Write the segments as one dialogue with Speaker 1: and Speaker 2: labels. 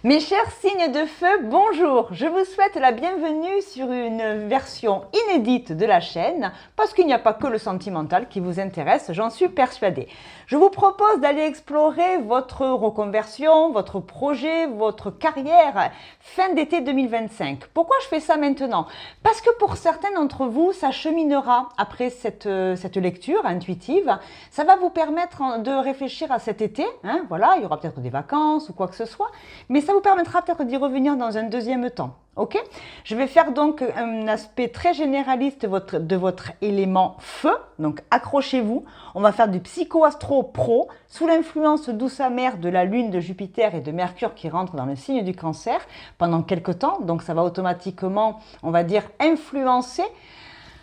Speaker 1: Mes chers signes de feu, bonjour! Je vous souhaite la bienvenue sur une version inédite de la chaîne, parce qu'il n'y a pas que le sentimental qui vous intéresse, j'en suis persuadée. Je vous propose d'aller explorer votre reconversion, votre projet, votre carrière fin d'été 2025. Pourquoi je fais ça maintenant? Parce que pour certains d'entre vous, ça cheminera après cette lecture intuitive. Ça va vous permettre de réfléchir à cet été, hein, voilà, il y aura peut-être des vacances ou quoi que ce soit, mais ça vous permettra peut-être d'y revenir dans un deuxième temps. Ok? Je vais faire donc un aspect très généraliste de votre élément feu. Donc accrochez-vous. On va faire du psycho-astro pro sous l'influence douce amère de la Lune, de Jupiter et de Mercure qui rentre dans le signe du Cancer pendant quelques temps. Donc ça va automatiquement, on va dire, influencer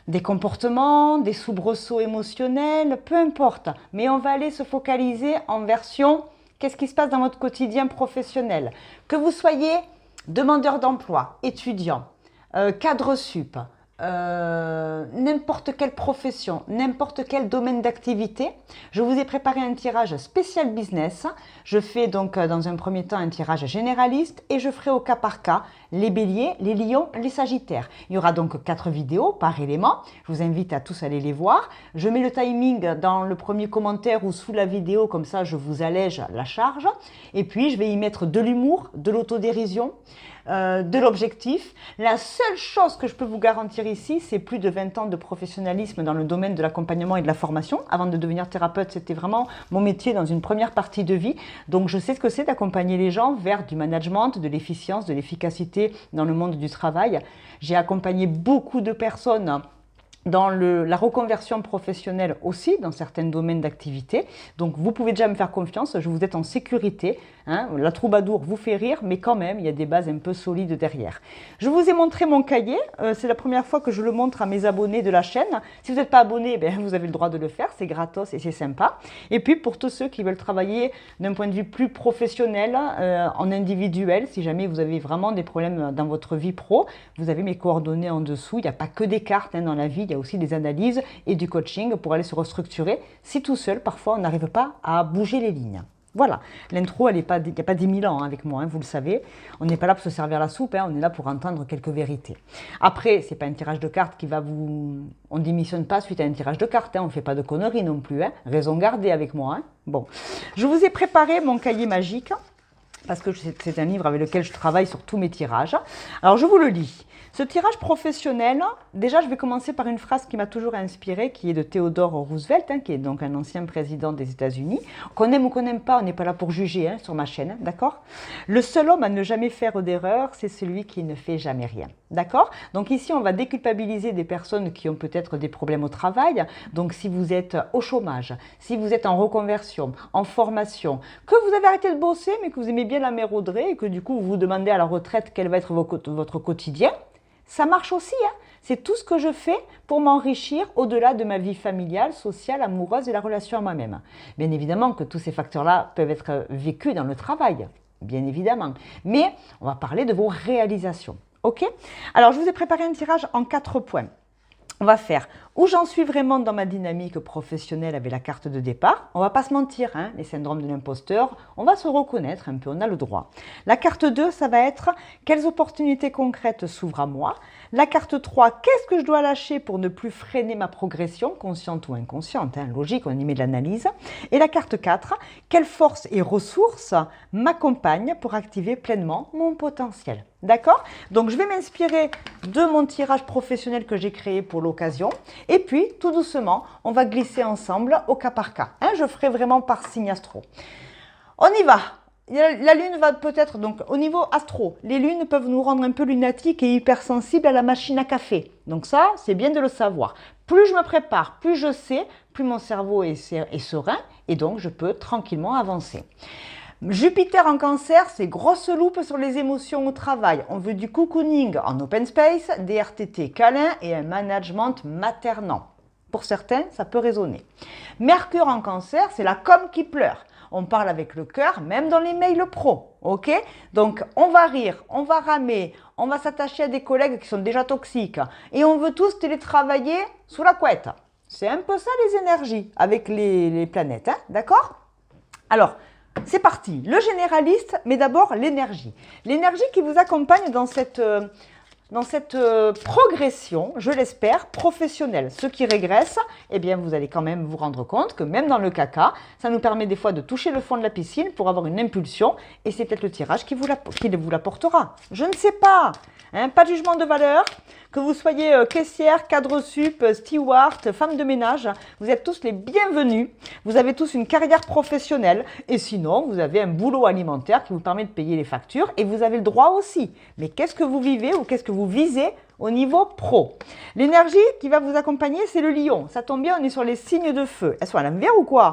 Speaker 1: des comportements, des soubresauts émotionnels, peu importe. Mais on va aller se focaliser en version qu'est-ce qui se passe dans votre quotidien professionnel. Que vous soyez demandeur d'emploi, étudiant, cadre sup, n'importe quelle profession, n'importe quel domaine d'activité, je vous ai préparé un tirage spécial business. Je fais donc dans un premier temps un tirage généraliste et je ferai au cas par cas les béliers, les lions, les sagittaires. Il y aura donc 4 vidéos par élément. Je vous invite à tous aller les voir. Je mets le timing dans le premier commentaire ou sous la vidéo, comme ça je vous allège la charge. Et puis je vais y mettre de l'humour, de l'autodérision, de l'objectif. La seule chose que je peux vous garantir ici, c'est plus de 20 ans de professionnalisme dans le domaine de l'accompagnement et de la formation. Avant de devenir thérapeute, c'était vraiment mon métier dans une première partie de vie. Donc je sais ce que c'est d'accompagner les gens vers du management, de l'efficience, de l'efficacité dans le monde du travail. J'ai accompagné beaucoup de personnes dans la reconversion professionnelle aussi, dans certains domaines d'activité. Donc vous pouvez déjà me faire confiance, je vous êtes en sécurité. Hein. La troubadour vous fait rire, mais quand même, il y a des bases un peu solides derrière. Je vous ai montré mon cahier, c'est la première fois que je le montre à mes abonnés de la chaîne. Si vous n'êtes pas abonné, vous avez le droit de le faire, c'est gratos et c'est sympa. Et puis pour tous ceux qui veulent travailler d'un point de vue plus professionnel, en individuel, si jamais vous avez vraiment des problèmes dans votre vie pro, vous avez mes coordonnées en dessous. Il n'y a pas que des cartes dans la vie, il y a aussi des analyses et du coaching pour aller se restructurer. Si tout seul, parfois, on n'arrive pas à bouger les lignes. Voilà, l'intro, il n'y a pas 10 000 ans avec moi, vous le savez. On n'est pas là pour se servir la soupe, on est là pour entendre quelques vérités. Après, ce n'est pas un tirage de cartes qui va vous... On ne démissionne pas suite à un tirage de cartes, on ne fait pas de conneries non plus. Raison gardée avec moi. Bon, je vous ai préparé mon cahier magique, parce que c'est un livre avec lequel je travaille sur tous mes tirages. Alors, je vous le lis. Ce tirage professionnel, déjà, je vais commencer par une phrase qui m'a toujours inspirée, qui est de Theodore Roosevelt, qui est donc un ancien président des États-Unis. Qu'on aime ou qu'on n'aime pas, on n'est pas là pour juger sur ma chaîne, d'accord? Le seul homme à ne jamais faire d'erreur, c'est celui qui ne fait jamais rien, d'accord? Donc ici, on va déculpabiliser des personnes qui ont peut-être des problèmes au travail. Donc si vous êtes au chômage, si vous êtes en reconversion, en formation, que vous avez arrêté de bosser, mais que vous aimez bien la mérauderie et que du coup, vous vous demandez à la retraite quel va être votre quotidien, ça marche aussi, C'est tout ce que je fais pour m'enrichir au-delà de ma vie familiale, sociale, amoureuse et la relation à moi-même. Bien évidemment que tous ces facteurs-là peuvent être vécus dans le travail, bien évidemment. Mais on va parler de vos réalisations, ok? Alors, je vous ai préparé un tirage en 4 points. On va faire où j'en suis vraiment dans ma dynamique professionnelle avec la carte de départ. On ne va pas se mentir, les syndromes de l'imposteur, on va se reconnaître un peu, on a le droit. La carte 2, ça va être quelles opportunités concrètes s'ouvrent à moi. La carte 3, qu'est-ce que je dois lâcher pour ne plus freiner ma progression, consciente ou inconsciente, logique, on y met de l'analyse. Et la carte 4, quelles forces et ressources m'accompagnent pour activer pleinement mon potentiel. D'accord? Donc, je vais m'inspirer de mon tirage professionnel que j'ai créé pour l'occasion. Et puis, tout doucement, on va glisser ensemble au cas par cas. Je ferai vraiment par signe astro. On y va. La lune va peut-être, donc au niveau astro, les lunes peuvent nous rendre un peu lunatiques et hypersensibles à la machine à café. Donc ça, c'est bien de le savoir. Plus je me prépare, plus je sais, plus mon cerveau est serein et donc je peux tranquillement avancer. Jupiter en Cancer, c'est grosse loupe sur les émotions au travail. On veut du cocooning en open space, des RTT câlins et un management maternant. Pour certains, ça peut résonner. Mercure en Cancer, c'est la com qui pleure. On parle avec le cœur, même dans les mails pro. Ok? Donc, on va rire, on va ramer, on va s'attacher à des collègues qui sont déjà toxiques et on veut tous télétravailler sous la couette. C'est un peu ça les énergies avec les planètes, d'accord? Alors, c'est parti. Le généraliste, mais d'abord l'énergie. L'énergie qui vous accompagne dans cette progression, je l'espère, professionnelle. Ceux qui régressent, eh bien, vous allez quand même vous rendre compte que même dans le caca, ça nous permet des fois de toucher le fond de la piscine pour avoir une impulsion et c'est peut-être le tirage qui vous l'apportera. Je ne sais pas. Hein, pas de jugement de valeur. Que vous soyez caissière, cadre sup, steward, femme de ménage, vous êtes tous les bienvenus. Vous avez tous une carrière professionnelle et sinon, vous avez un boulot alimentaire qui vous permet de payer les factures et vous avez le droit aussi. Mais qu'est-ce que vous vivez ou qu'est-ce que vous visez au niveau pro? L'énergie qui va vous accompagner, c'est le lion. Ça tombe bien, on est sur les signes de feu. Elles sont à l'envers ou quoi?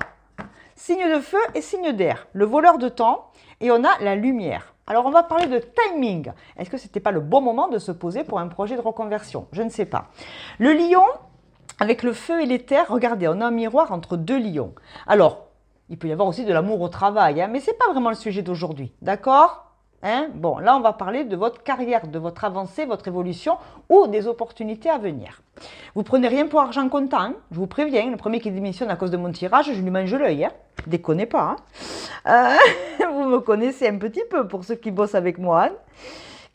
Speaker 1: Signe de feu et signe d'air. Le voleur de temps et on a la lumière. Alors, on va parler de timing. Est-ce que ce n'était pas le bon moment de se poser pour un projet de reconversion? Je ne sais pas. Le lion, avec le feu et les terres, regardez, on a un miroir entre deux lions. Alors, il peut y avoir aussi de l'amour au travail, hein, mais ce n'est pas vraiment le sujet d'aujourd'hui. D'accord? Hein? Bon, là, on va parler de votre carrière, de votre avancée, votre évolution ou des opportunités à venir. Vous prenez rien pour argent comptant, hein? Je vous préviens, le premier qui démissionne à cause de mon tirage, je lui mange l'œil. Hein? Déconnez pas. Hein? Vous me connaissez un petit peu pour ceux qui bossent avec moi. Hein?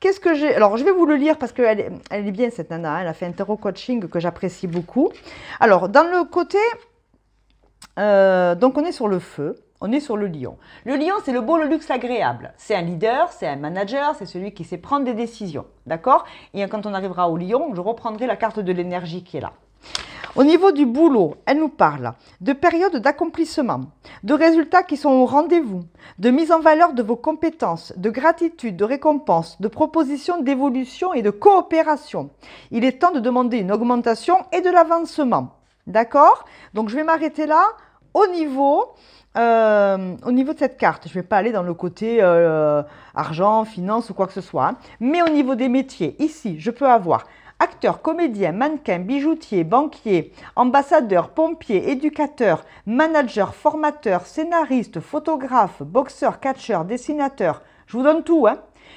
Speaker 1: Qu'est-ce que j'ai? Alors, je vais vous le lire parce qu'elle est bien cette nana. Hein? Elle a fait un tarot coaching que j'apprécie beaucoup. Alors, dans le côté, donc on est sur le feu. On est sur le lion. Le lion, c'est le beau, le luxe agréable. C'est un leader, c'est un manager, c'est celui qui sait prendre des décisions. D'accord? Et quand on arrivera au lion, je reprendrai la carte de l'énergie qui est là. Au niveau du boulot, elle nous parle de périodes d'accomplissement, de résultats qui sont au rendez-vous, de mise en valeur de vos compétences, de gratitude, de récompense, de propositions d'évolution et de coopération. Il est temps de demander une augmentation et de l'avancement. D'accord? Donc, je vais m'arrêter là au niveau de cette carte. Je ne vais pas aller dans le côté argent, finance ou quoi que ce soit. Hein. Mais au niveau des métiers, ici, je peux avoir acteur, comédien, mannequin, bijoutier, banquier, ambassadeur, pompier, éducateur, manager, formateur, scénariste, photographe, boxeur, catcheur, dessinateur. Je vous donne tout, hein.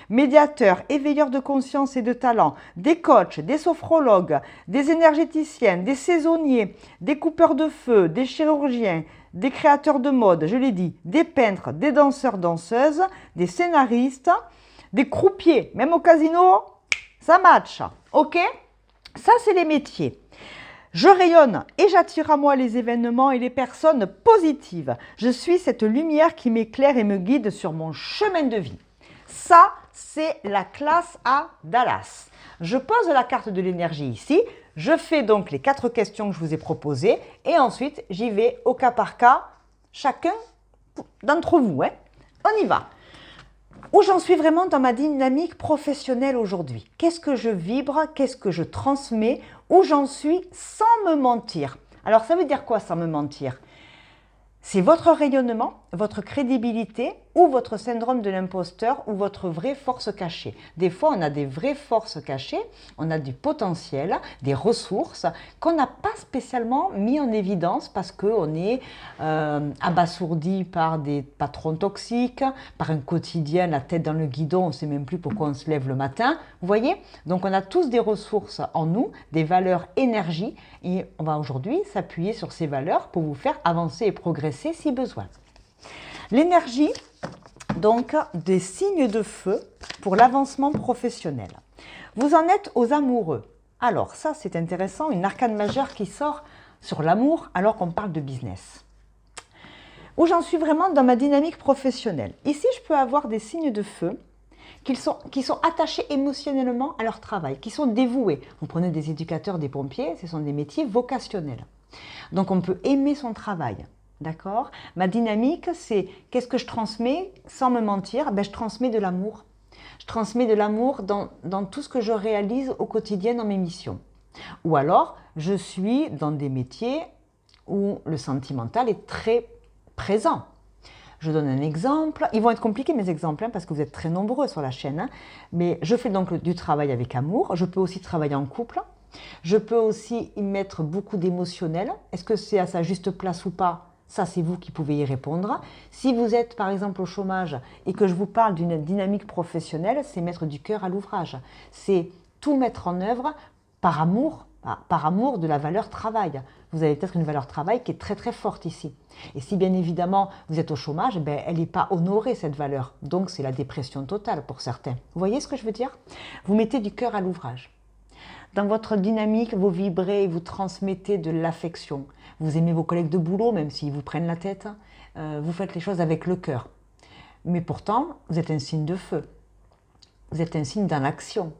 Speaker 1: Médiateur, éveilleur de conscience et de talent, des coachs, des sophrologues, des énergéticiens, des saisonniers, des coupeurs de feu, des chirurgiens, des créateurs de mode, je l'ai dit, des peintres, des danseurs, danseuses, des scénaristes, des croupiers, même au casino, ça match. Ok? Ça, c'est les métiers. Je rayonne et j'attire à moi les événements et les personnes positives. Je suis cette lumière qui m'éclaire et me guide sur mon chemin de vie. Ça, c'est la classe à Dallas. Je pose la carte de l'énergie ici. Je fais donc les 4 questions que je vous ai proposées et ensuite, j'y vais au cas par cas, chacun d'entre vous. Hein. On y va. Où j'en suis vraiment dans ma dynamique professionnelle aujourd'hui? Qu'est-ce que je vibre? Qu'est-ce que je transmets? Où j'en suis sans me mentir? Alors, ça veut dire quoi sans me mentir? C'est votre rayonnement, votre crédibilité ou votre syndrome de l'imposteur ou votre vraie force cachée. Des fois, on a des vraies forces cachées, on a du potentiel, des ressources qu'on n'a pas spécialement mis en évidence parce qu'on est abasourdi par des patrons toxiques, par un quotidien, la tête dans le guidon, on ne sait même plus pourquoi on se lève le matin. Vous voyez? Donc, on a tous des ressources en nous, des valeurs énergie et on va aujourd'hui s'appuyer sur ces valeurs pour vous faire avancer et progresser si besoin. L'énergie, donc, des signes de feu pour l'avancement professionnel. Vous en êtes aux amoureux. Alors, ça, c'est intéressant, une arcane majeure qui sort sur l'amour alors qu'on parle de business. Où j'en suis vraiment dans ma dynamique professionnelle. Ici, je peux avoir des signes de feu qui sont attachés émotionnellement à leur travail, qui sont dévoués. Vous prenez des éducateurs, des pompiers, ce sont des métiers vocationnels. Donc, on peut aimer son travail. D'accord? Ma dynamique, c'est qu'est-ce que je transmets sans me mentir? Ben, je transmets de l'amour. Je transmets de l'amour dans tout ce que je réalise au quotidien dans mes missions. Ou alors, je suis dans des métiers où le sentimental est très présent. Je donne un exemple. Ils vont être compliqués mes exemples parce que vous êtes très nombreux sur la chaîne. Mais je fais donc du travail avec amour. Je peux aussi travailler en couple. Je peux aussi y mettre beaucoup d'émotionnel. Est-ce que c'est à sa juste place ou pas? Ça, c'est vous qui pouvez y répondre. Si vous êtes, par exemple, au chômage et que je vous parle d'une dynamique professionnelle, c'est mettre du cœur à l'ouvrage. C'est tout mettre en œuvre par amour par amour de la valeur travail. Vous avez peut-être une valeur travail qui est très très forte ici. Et si bien évidemment vous êtes au chômage, ben, elle n'est pas honorée cette valeur. Donc c'est la dépression totale pour certains. Vous voyez ce que je veux dire? Vous mettez du cœur à l'ouvrage. Dans votre dynamique, vous vibrez et vous transmettez de l'affection. Vous aimez vos collègues de boulot, même s'ils vous prennent la tête. Vous faites les choses avec le cœur. Mais pourtant, vous êtes un signe de feu. Vous êtes un signe dans l'action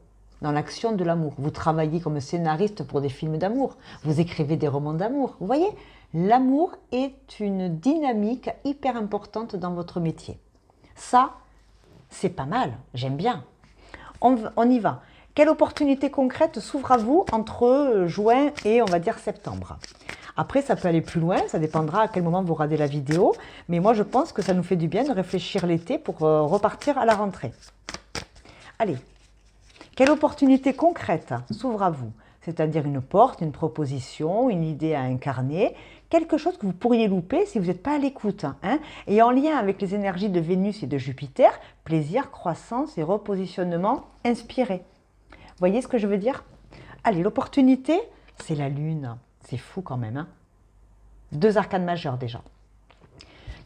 Speaker 1: de l'amour. Vous travaillez comme scénariste pour des films d'amour. Vous écrivez des romans d'amour. Vous voyez, l'amour est une dynamique hyper importante dans votre métier. Ça, c'est pas mal. J'aime bien. On y va. Quelle opportunité concrète s'ouvre à vous entre juin et, on va dire, septembre? Après, ça peut aller plus loin, ça dépendra à quel moment vous regardez la vidéo. Mais moi, je pense que ça nous fait du bien de réfléchir l'été pour repartir à la rentrée. Allez, quelle opportunité concrète s'ouvre à vous? C'est-à-dire une porte, une proposition, une idée à incarner, quelque chose que vous pourriez louper si vous n'êtes pas à l'écoute. Et en lien avec les énergies de Vénus et de Jupiter, plaisir, croissance et repositionnement inspiré. Vous voyez ce que je veux dire? Allez, l'opportunité, c'est la Lune. C'est fou quand même. 2 arcanes majeures déjà.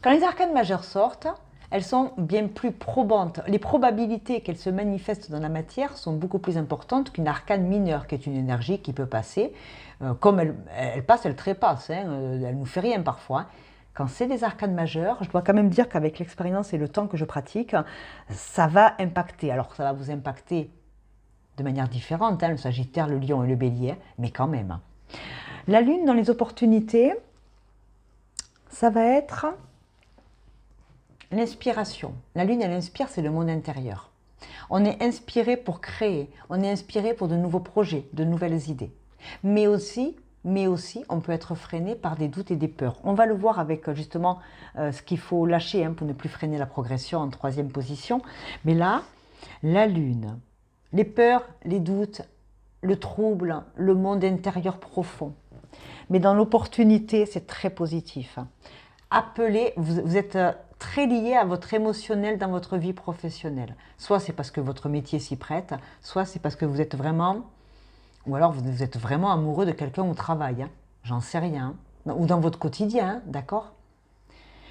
Speaker 1: Quand les arcanes majeures sortent, elles sont bien plus probantes. Les probabilités qu'elles se manifestent dans la matière sont beaucoup plus importantes qu'une arcane mineure, qui est une énergie qui peut passer. Comme elle passe, elle trépasse. Elle ne nous fait rien parfois. Quand c'est des arcanes majeures, je dois quand même dire qu'avec l'expérience et le temps que je pratique, ça va impacter. Alors ça va vous impacter de manière différente, le Sagittaire, le Lion et le Bélier, mais quand même. La Lune dans les opportunités, ça va être l'inspiration. La Lune, elle inspire, c'est le monde intérieur. On est inspiré pour créer, on est inspiré pour de nouveaux projets, de nouvelles idées. Mais aussi, on peut être freiné par des doutes et des peurs. On va le voir avec justement ce qu'il faut lâcher pour ne plus freiner la progression en 3e position. Mais là, la Lune, les peurs, les doutes, le trouble, le monde intérieur profond. Mais dans l'opportunité, c'est très positif. Appelez, vous êtes très lié à votre émotionnel dans votre vie professionnelle. Soit c'est parce que votre métier s'y prête, soit c'est parce que vous êtes vraiment, ou alors vous êtes vraiment amoureux de quelqu'un au travail. J'en sais rien. Ou dans votre quotidien, d'accord?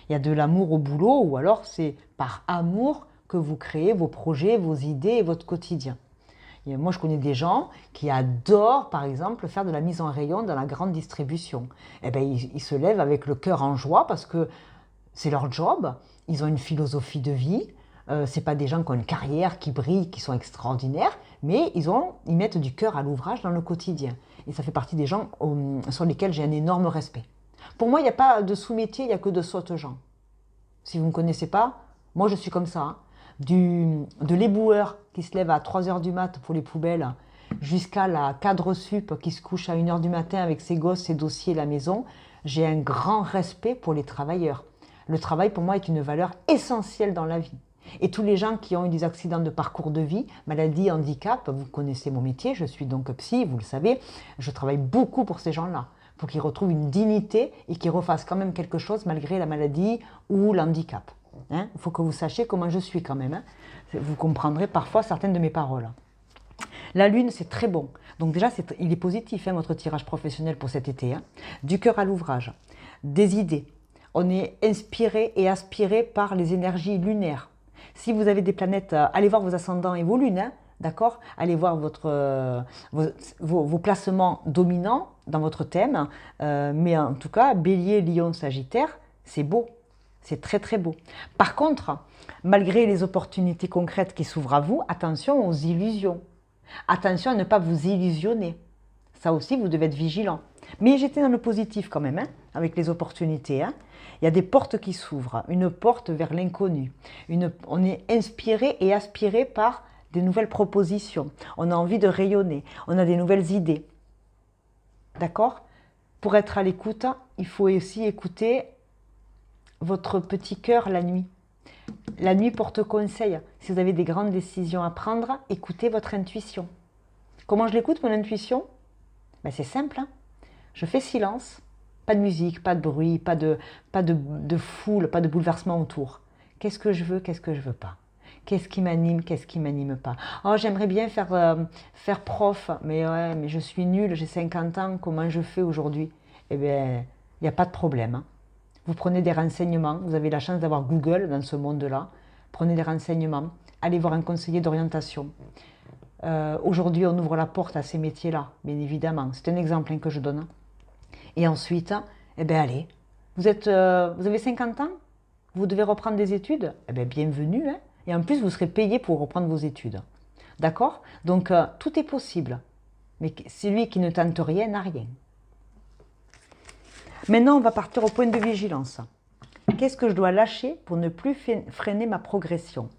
Speaker 1: Il y a de l'amour au boulot, ou alors c'est par amour que vous créez vos projets, vos idées et votre quotidien. Et moi, je connais des gens qui adorent, par exemple, faire de la mise en rayon dans la grande distribution. Eh bien, ils se lèvent avec le cœur en joie parce que c'est leur job. Ils ont une philosophie de vie. Ce pas des gens qui ont une carrière, qui brillent, qui sont extraordinaires, mais ils mettent du cœur à l'ouvrage dans le quotidien. Et ça fait partie des gens sur lesquels j'ai un énorme respect. Pour moi, il n'y a pas de sous-métier, il n'y a que de sottes gens. Si vous ne me connaissez pas, moi, je suis comme ça. De l'éboueur qui se lève à 3h du mat pour les poubelles jusqu'à la cadre sup qui se couche à 1h du matin avec ses gosses, ses dossiers, la maison, j'ai un grand respect pour les travailleurs. Le travail pour moi est une valeur essentielle dans la vie. Et tous les gens qui ont eu des accidents de parcours de vie, maladies, handicap, vous connaissez mon métier, je suis donc psy, vous le savez, je travaille beaucoup pour ces gens-là, pour qu'ils retrouvent une dignité et qu'ils refassent quand même quelque chose malgré la maladie ou l'handicap. Il faut que vous sachiez comment je suis quand même. Vous comprendrez parfois certaines de mes paroles. La Lune, c'est très bon. Donc déjà, il est positif, votre tirage professionnel pour cet été. Du cœur à l'ouvrage, des idées. On est inspiré et aspiré par les énergies lunaires. Si vous avez des planètes, allez voir vos ascendants et vos lunes, d'accord? Allez voir vos placements dominants dans votre thème. Mais en tout cas, Bélier, Lion, Sagittaire, c'est beau. C'est très très beau. Par contre, malgré les opportunités concrètes qui s'ouvrent à vous, attention aux illusions. Attention à ne pas vous illusionner. Ça aussi, vous devez être vigilant. Mais j'étais dans le positif quand même, avec les opportunités. Il y a des portes qui s'ouvrent, une porte vers l'inconnu. On est inspiré et aspiré par des nouvelles propositions. On a envie de rayonner, on a des nouvelles idées. D'accord? Pour être à l'écoute, il faut aussi écouter votre petit cœur la nuit. La nuit porte conseil. Si vous avez des grandes décisions à prendre, écoutez votre intuition. Comment je l'écoute, mon intuition? C'est simple. Je fais silence. Pas de musique, pas de bruit, pas de foule, pas de bouleversement autour. Qu'est-ce que je veux, qu'est-ce que je veux pas? Qu'est-ce qui m'anime, qu'est-ce qui m'anime pas? Oh, j'aimerais bien faire prof, mais ouais, mais je suis nulle, j'ai 50 ans, comment je fais aujourd'hui? Eh bien, il n'y a pas de problème, hein. Vous prenez des renseignements, vous avez la chance d'avoir Google dans ce monde-là. Prenez des renseignements, allez voir un conseiller d'orientation. Aujourd'hui, on ouvre la porte à ces métiers-là, bien évidemment. C'est un exemple que je donne. Et ensuite, eh bien, allez, vous avez 50 ans, vous devez reprendre des études, eh bien, bienvenue, hein. Et en plus, vous serez payé pour reprendre vos études. D'accord? Donc, tout est possible. Mais celui qui ne tente rien n'a rien. Maintenant, on va partir au point de vigilance. Qu'est-ce que je dois lâcher pour ne plus freiner ma progression?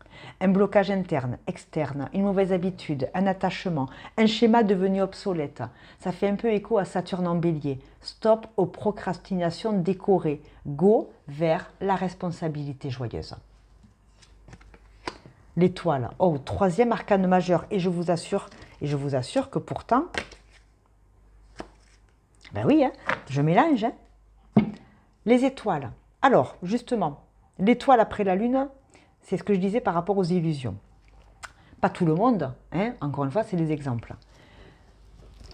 Speaker 1: Un blocage interne, externe, une mauvaise habitude, un attachement, un schéma devenu obsolète. Ça fait un peu écho à Saturne en Bélier. Stop aux procrastinations décorées. Go vers la responsabilité joyeuse. L'étoile. Oh, troisième arcane majeur. Et je vous assure que pourtant, ben oui, hein, je mélange. Hein. Les étoiles. Alors, justement, l'étoile après la lune, c'est ce que je disais par rapport aux illusions. Pas tout le monde, hein, encore une fois, c'est des exemples.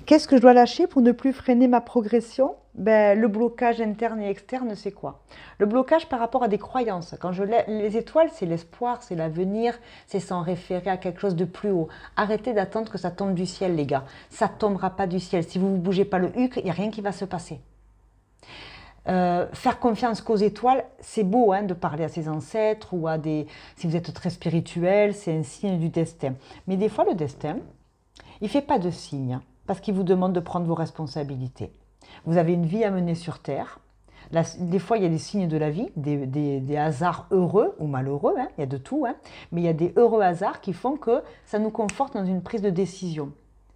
Speaker 1: Qu'est-ce que je dois lâcher pour ne plus freiner ma progression? Ben, le blocage interne et externe, c'est quoi? Le blocage par rapport à des croyances. Les étoiles, c'est l'espoir, c'est l'avenir, c'est s'en référer à quelque chose de plus haut. Arrêtez d'attendre que ça tombe du ciel, les gars. Ça ne tombera pas du ciel. Si vous ne bougez pas le huc, il n'y a rien qui va se passer. Faire confiance qu'aux étoiles, c'est beau hein, de parler à ses ancêtres ou si vous êtes très spirituel, c'est un signe du destin. Mais des fois, le destin, il ne fait pas de signe parce qu'il vous demande de prendre vos responsabilités. Vous avez une vie à mener sur Terre. Là, des fois, il y a des signes de la vie, des hasards heureux ou malheureux, hein, il y a de tout, hein, mais il y a des heureux hasards qui font que ça nous conforte dans une prise de décision.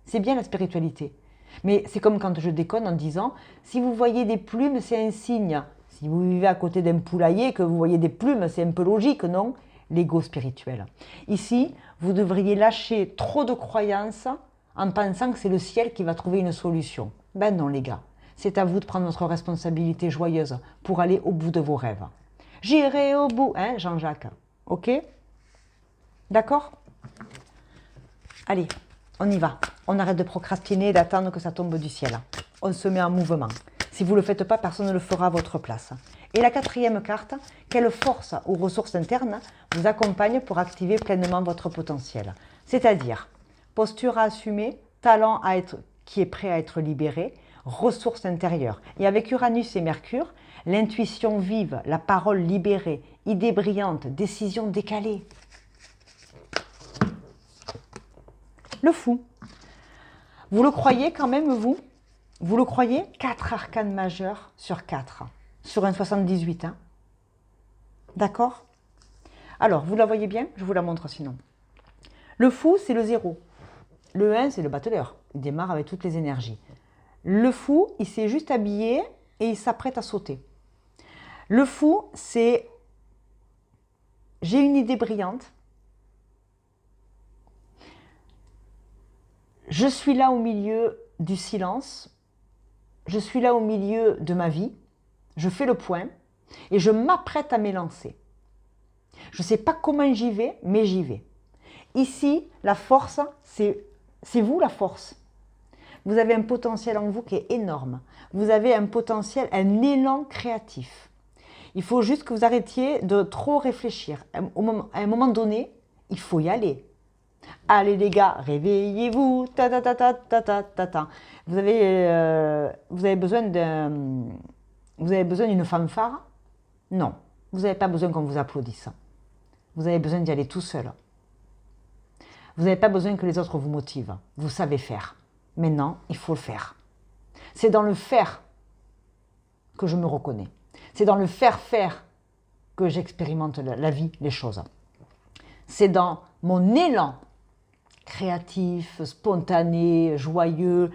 Speaker 1: C'est bien la spiritualité. Mais c'est comme quand je déconne en disant, si vous voyez des plumes, c'est un signe. Si vous vivez à côté d'un poulailler et que vous voyez des plumes, c'est un peu logique, non? L'ego spirituel. Ici, vous devriez lâcher trop de croyances en pensant que c'est le ciel qui va trouver une solution. Ben non les gars, c'est à vous de prendre votre responsabilité joyeuse pour aller au bout de vos rêves. J'irai au bout, hein Jean-Jacques? Ok? D'accord? Allez, on y va. On arrête de procrastiner et d'attendre que ça tombe du ciel. On se met en mouvement. Si vous ne le faites pas, personne ne le fera à votre place. Et la quatrième carte, quelle force ou ressources internes vous accompagne pour activer pleinement votre potentiel? C'est-à-dire, posture à assumer, talent qui est prêt à être libéré, ressources intérieures. Et avec Uranus et Mercure, l'intuition vive, la parole libérée, idées brillantes, décisions décalées. Le fou. Vous le croyez quand même, vous? Vous le croyez? 4 arcanes majeurs sur 4. Sur un 78. Hein. D'accord? Alors, vous la voyez bien? Je vous la montre sinon. Le fou, c'est le 0. Le 1, c'est le battleur. Il démarre avec toutes les énergies. Le fou, il s'est juste habillé et il s'apprête à sauter. Le fou, c'est j'ai une idée brillante. Je suis là au milieu du silence. Je suis là au milieu de ma vie. Je fais le point et je m'apprête à m'élancer. Je ne sais pas comment j'y vais, mais j'y vais. Ici, la force, c'est vous la force. Vous avez un potentiel en vous qui est énorme. Vous avez un potentiel, un élan créatif. Il faut juste que vous arrêtiez de trop réfléchir. À un moment donné, il faut y aller. Allez les gars, réveillez-vous. Ta ta ta ta ta ta ta ta. Vous avez besoin d'une fanfare? Non, vous n'avez pas besoin qu'on vous applaudisse. Vous avez besoin d'y aller tout seul. Vous n'avez pas besoin que les autres vous motivent. Vous savez faire. Maintenant, il faut le faire. C'est dans le faire que je me reconnais. C'est dans le faire que j'expérimente la vie, les choses. C'est dans mon élan créatif, spontané, joyeux,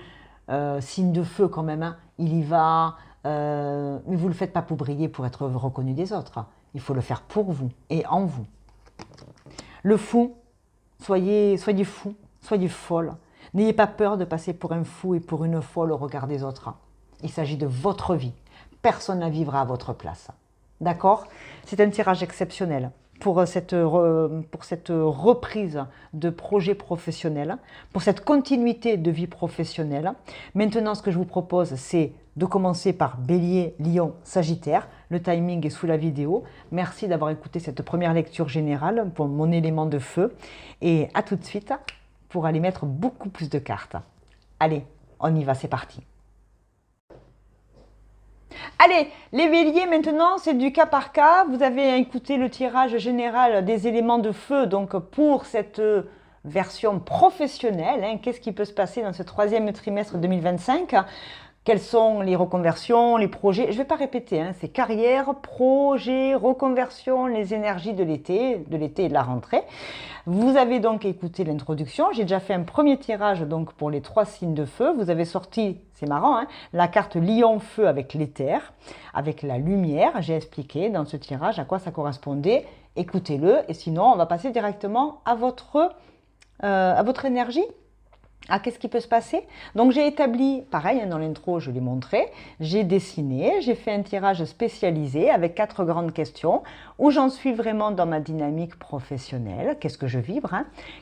Speaker 1: signe de feu quand même, hein. Il y va, mais vous ne le faites pas pour briller, pour être reconnu des autres. Il faut le faire pour vous et en vous. Le fou, soyez fou, soyez folle. N'ayez pas peur de passer pour un fou et pour une folle au regard des autres. Il s'agit de votre vie. Personne ne la vivra à votre place. D'accord? C'est un tirage exceptionnel. pour cette reprise de projet professionnel, pour cette continuité de vie professionnelle. Maintenant, ce que je vous propose, c'est de commencer par Bélier, Lion, Sagittaire. Le timing est sous la vidéo. Merci d'avoir écouté cette première lecture générale pour mon élément de feu. Et à tout de suite pour aller mettre beaucoup plus de cartes. Allez, on y va, c'est parti. Allez, les béliers, maintenant, c'est du cas par cas. Vous avez écouté le tirage général des éléments de feu, donc pour cette version professionnelle. Qu'est-ce qui peut se passer dans ce troisième trimestre 2025 ? Quelles sont les reconversions, les projets? Je ne vais pas répéter, c'est carrière, projet, reconversion, les énergies de l'été et de la rentrée. Vous avez donc écouté l'introduction. J'ai déjà fait un premier tirage donc pour les 3 signes de feu. Vous avez sorti, c'est marrant, la carte Lion-Feu avec l'éther, avec la lumière. J'ai expliqué dans ce tirage à quoi ça correspondait. Écoutez-le et sinon on va passer directement à votre énergie. Ah, qu'est-ce qui peut se passer? Donc j'ai établi, pareil, dans l'intro je l'ai montré, j'ai dessiné, j'ai fait un tirage spécialisé avec 4 grandes questions où j'en suis vraiment dans ma dynamique professionnelle, qu'est-ce que je vibre,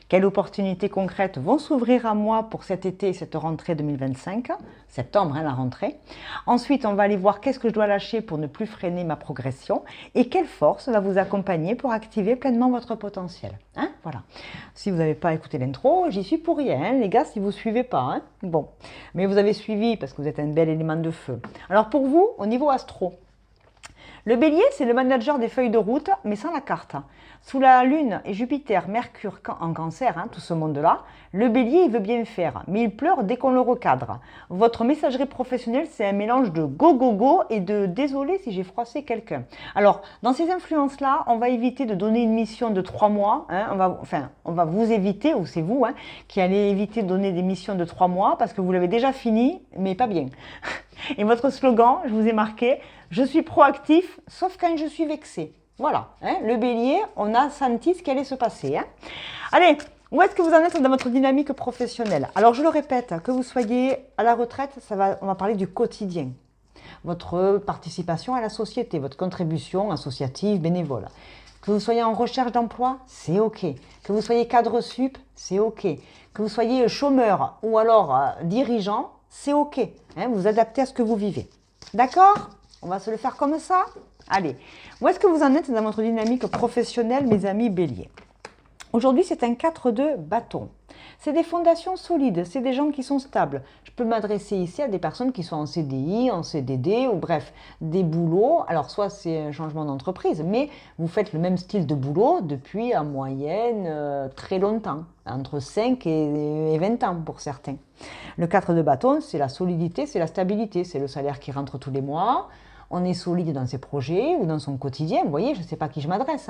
Speaker 1: quelles opportunités concrètes vont s'ouvrir à moi pour cet été, cette rentrée 2025, septembre, la rentrée. Ensuite, on va aller voir qu'est-ce que je dois lâcher pour ne plus freiner ma progression et quelle force va vous accompagner pour activer pleinement votre potentiel. Voilà. Si vous n'avez pas écouté l'intro, j'y suis pour rien, les gars, si vous ne suivez pas. Bon, mais vous avez suivi parce que vous êtes un bel élément de feu. Alors pour vous, au niveau astro, le bélier, c'est le manager des feuilles de route, mais sans la carte. Sous la lune et Jupiter, Mercure en cancer, tout ce monde-là, le bélier, il veut bien faire, mais il pleure dès qu'on le recadre. Votre messagerie professionnelle, c'est un mélange de go, go, go et de désolé si j'ai froissé quelqu'un. Alors, dans ces influences-là, on va éviter de donner une mission de 3 mois. On va vous éviter, ou c'est vous qui allez éviter de donner des missions de 3 mois parce que vous l'avez déjà fini, mais pas bien. Et votre slogan, je vous ai marqué, je suis proactif, sauf quand je suis vexé. Voilà, le bélier, on a senti ce qui allait se passer. Allez, où est-ce que vous en êtes dans votre dynamique professionnelle? Alors, je le répète, que vous soyez à la retraite, on va parler du quotidien. Votre participation à la société, votre contribution associative, bénévole. Que vous soyez en recherche d'emploi, c'est OK. Que vous soyez cadre sup, c'est OK. Que vous soyez chômeur ou alors dirigeant, c'est OK. Vous adaptez à ce que vous vivez. D'accord? On va se le faire comme ça? Allez, où est-ce que vous en êtes dans votre dynamique professionnelle, mes amis béliers? Aujourd'hui, c'est un 4 de bâton. C'est des fondations solides, c'est des gens qui sont stables. Je peux m'adresser ici à des personnes qui sont en CDI, en CDD, ou bref, des boulots. Alors, soit c'est un changement d'entreprise, mais vous faites le même style de boulot depuis en moyenne très longtemps, entre 5 et 20 ans pour certains. Le 4 de bâton, c'est la solidité, c'est la stabilité, c'est le salaire qui rentre tous les mois. On est solide dans ses projets ou dans son quotidien. Vous voyez, je ne sais pas à qui je m'adresse.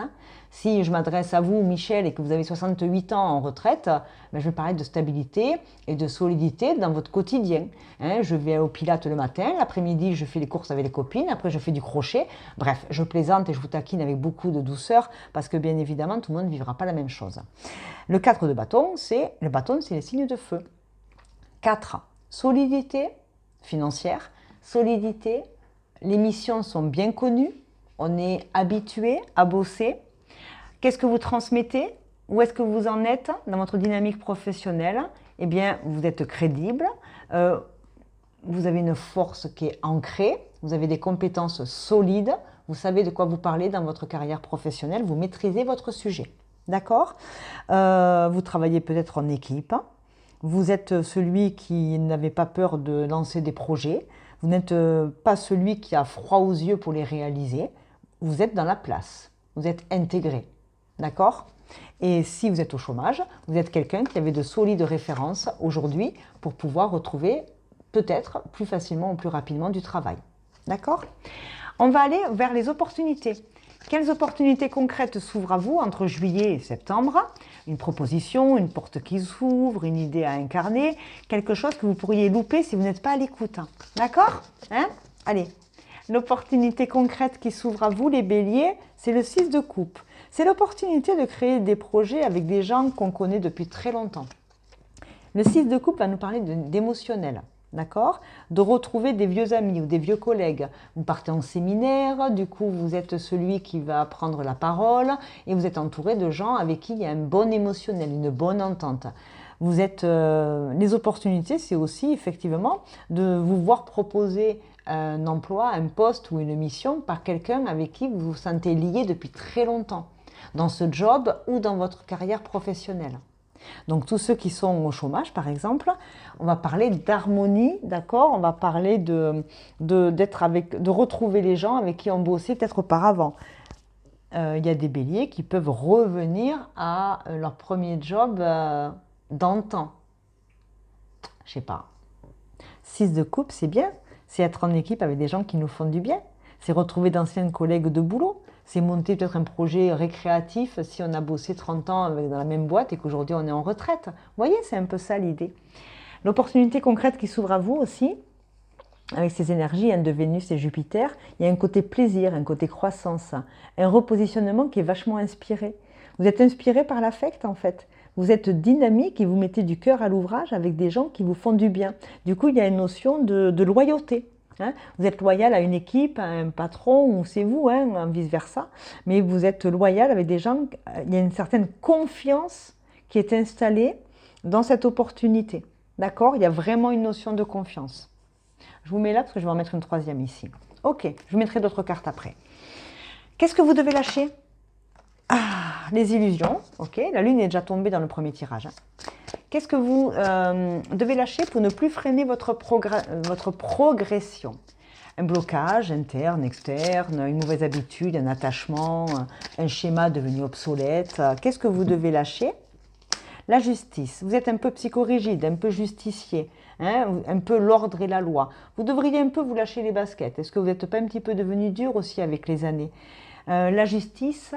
Speaker 1: Si je m'adresse à vous, Michel, et que vous avez 68 ans en retraite, je vais parler de stabilité et de solidité dans votre quotidien. Je vais au Pilates le matin, l'après-midi, je fais les courses avec les copines, après je fais du crochet. Bref, je plaisante et je vous taquine avec beaucoup de douceur parce que bien évidemment, tout le monde ne vivra pas la même chose. Le 4 de bâton, c'est les signes de feu. 4, solidité financière, solidité. Les missions sont bien connues, on est habitué à bosser. Qu'est-ce que vous transmettez? Où est-ce que vous en êtes dans votre dynamique professionnelle? Eh bien, vous êtes crédible, vous avez une force qui est ancrée, vous avez des compétences solides, vous savez de quoi vous parlez dans votre carrière professionnelle, vous maîtrisez votre sujet. D'accord? Vous travaillez peut-être en équipe, vous êtes celui qui n'avait pas peur de lancer des projets. Vous n'êtes pas celui qui a froid aux yeux pour les réaliser. Vous êtes dans la place. Vous êtes intégré. D'accord? Et si vous êtes au chômage, vous êtes quelqu'un qui avait de solides références aujourd'hui pour pouvoir retrouver peut-être plus facilement ou plus rapidement du travail. D'accord? On va aller vers les opportunités. Quelles opportunités concrètes s'ouvrent à vous entre juillet et septembre? Une proposition, une porte qui s'ouvre, une idée à incarner, quelque chose que vous pourriez louper si vous n'êtes pas à l'écoute. D'accord? Allez, l'opportunité concrète qui s'ouvre à vous, les béliers, c'est le 6 de coupe. C'est l'opportunité de créer des projets avec des gens qu'on connaît depuis très longtemps. Le 6 de coupe va nous parler d'émotionnel. d'accord? De retrouver des vieux amis ou des vieux collègues. Vous partez en séminaire, du coup vous êtes celui qui va prendre la parole et vous êtes entouré de gens avec qui il y a un bon émotionnel, une bonne entente. Vous êtes, les opportunités, c'est aussi effectivement de vous voir proposer un emploi, un poste ou une mission par quelqu'un avec qui vous vous sentez lié depuis très longtemps, dans ce job ou dans votre carrière professionnelle. Donc tous ceux qui sont au chômage, par exemple, on va parler d'harmonie, d'accord? On va parler de retrouver les gens avec qui on bossait peut-être auparavant. Il y a des béliers qui peuvent revenir à leur premier job d'antan. Je sais pas. 6 de coupe, c'est bien. C'est être en équipe avec des gens qui nous font du bien. C'est retrouver d'anciens collègues de boulot. C'est monter peut-être un projet récréatif si on a bossé 30 ans dans la même boîte et qu'aujourd'hui on est en retraite. Vous voyez, c'est un peu ça l'idée. L'opportunité concrète qui s'ouvre à vous aussi, avec ces énergies de Vénus et Jupiter, il y a un côté plaisir, un côté croissance, un repositionnement qui est vachement inspiré. Vous êtes inspiré par l'affect en fait. Vous êtes dynamique et vous mettez du cœur à l'ouvrage avec des gens qui vous font du bien. Du coup, il y a une notion de loyauté. Hein, vous êtes loyal à une équipe, à un patron, ou c'est vous, hein, vice-versa, mais vous êtes loyal avec des gens, il y a une certaine confiance qui est installée dans cette opportunité. D'accord? Il y a vraiment une notion de confiance. Je vous mets là parce que je vais en mettre une troisième ici. Ok, je vous mettrai d'autres cartes après. Qu'est-ce que vous devez lâcher? Les illusions, ok, la lune est déjà tombée dans le premier tirage. Hein. Qu'est-ce que vous devez lâcher pour ne plus freiner votre progression? Un blocage interne, externe, une mauvaise habitude, un attachement, un schéma devenu obsolète. Qu'est-ce que vous devez lâcher? La justice. Vous êtes un peu psychorigide, un peu justicier, hein, un peu l'ordre et la loi. Vous devriez un peu vous lâcher les baskets. Est-ce que vous n'êtes pas un petit peu devenu dur aussi avec les années? La justice...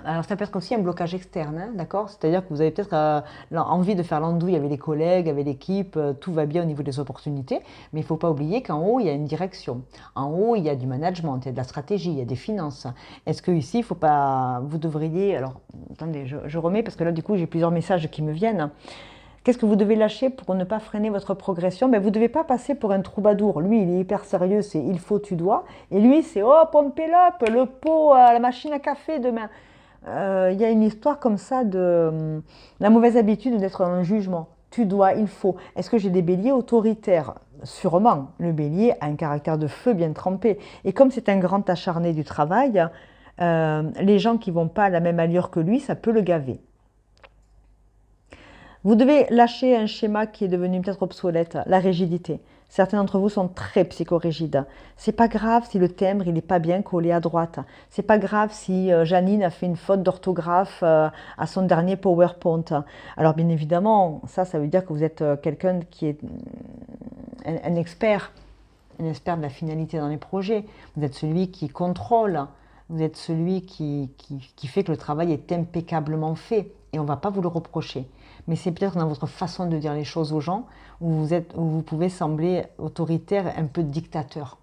Speaker 1: Alors ça peut être aussi un blocage externe, hein, d'accord? C'est-à-dire que vous avez peut-être envie de faire l'andouille avec les collègues, avec l'équipe, tout va bien au niveau des opportunités, mais il ne faut pas oublier qu'en haut, il y a une direction. En haut, il y a du management, il y a de la stratégie, il y a des finances. Est-ce que ici, il faut pas, vous devriez... Alors, attendez, je remets parce que là, du coup, j'ai plusieurs messages qui me viennent. Qu'est-ce que vous devez lâcher pour ne pas freiner votre progression? Ben, vous ne devez pas passer pour un troubadour. Lui, il est hyper sérieux, c'est il faut, tu dois. Et lui, c'est oh, pump it up, le pot à la machine à café demain. Il y a une histoire comme ça de la mauvaise habitude d'être dans un jugement. Tu dois, il faut. Est-ce que j'ai des béliers autoritaires? Sûrement. Le bélier a un caractère de feu bien trempé. Et comme c'est un grand acharné du travail, les gens qui ne vont pas à la même allure que lui, ça peut le gaver. Vous devez lâcher un schéma qui est devenu peut-être obsolète, la rigidité. Certains d'entre vous sont très psychorigides. C'est pas grave si le timbre il n'est pas bien collé à droite. C'est pas grave si Janine a fait une faute d'orthographe à son dernier PowerPoint. Alors bien évidemment, ça veut dire que vous êtes quelqu'un qui est un expert de la finalité dans les projets. Vous êtes celui qui contrôle. Vous êtes celui qui fait que le travail est impeccablement fait. Et on ne va pas vous le reprocher. Mais c'est peut-être dans votre façon de dire les choses aux gens où vous pouvez sembler autoritaire, un peu dictateur.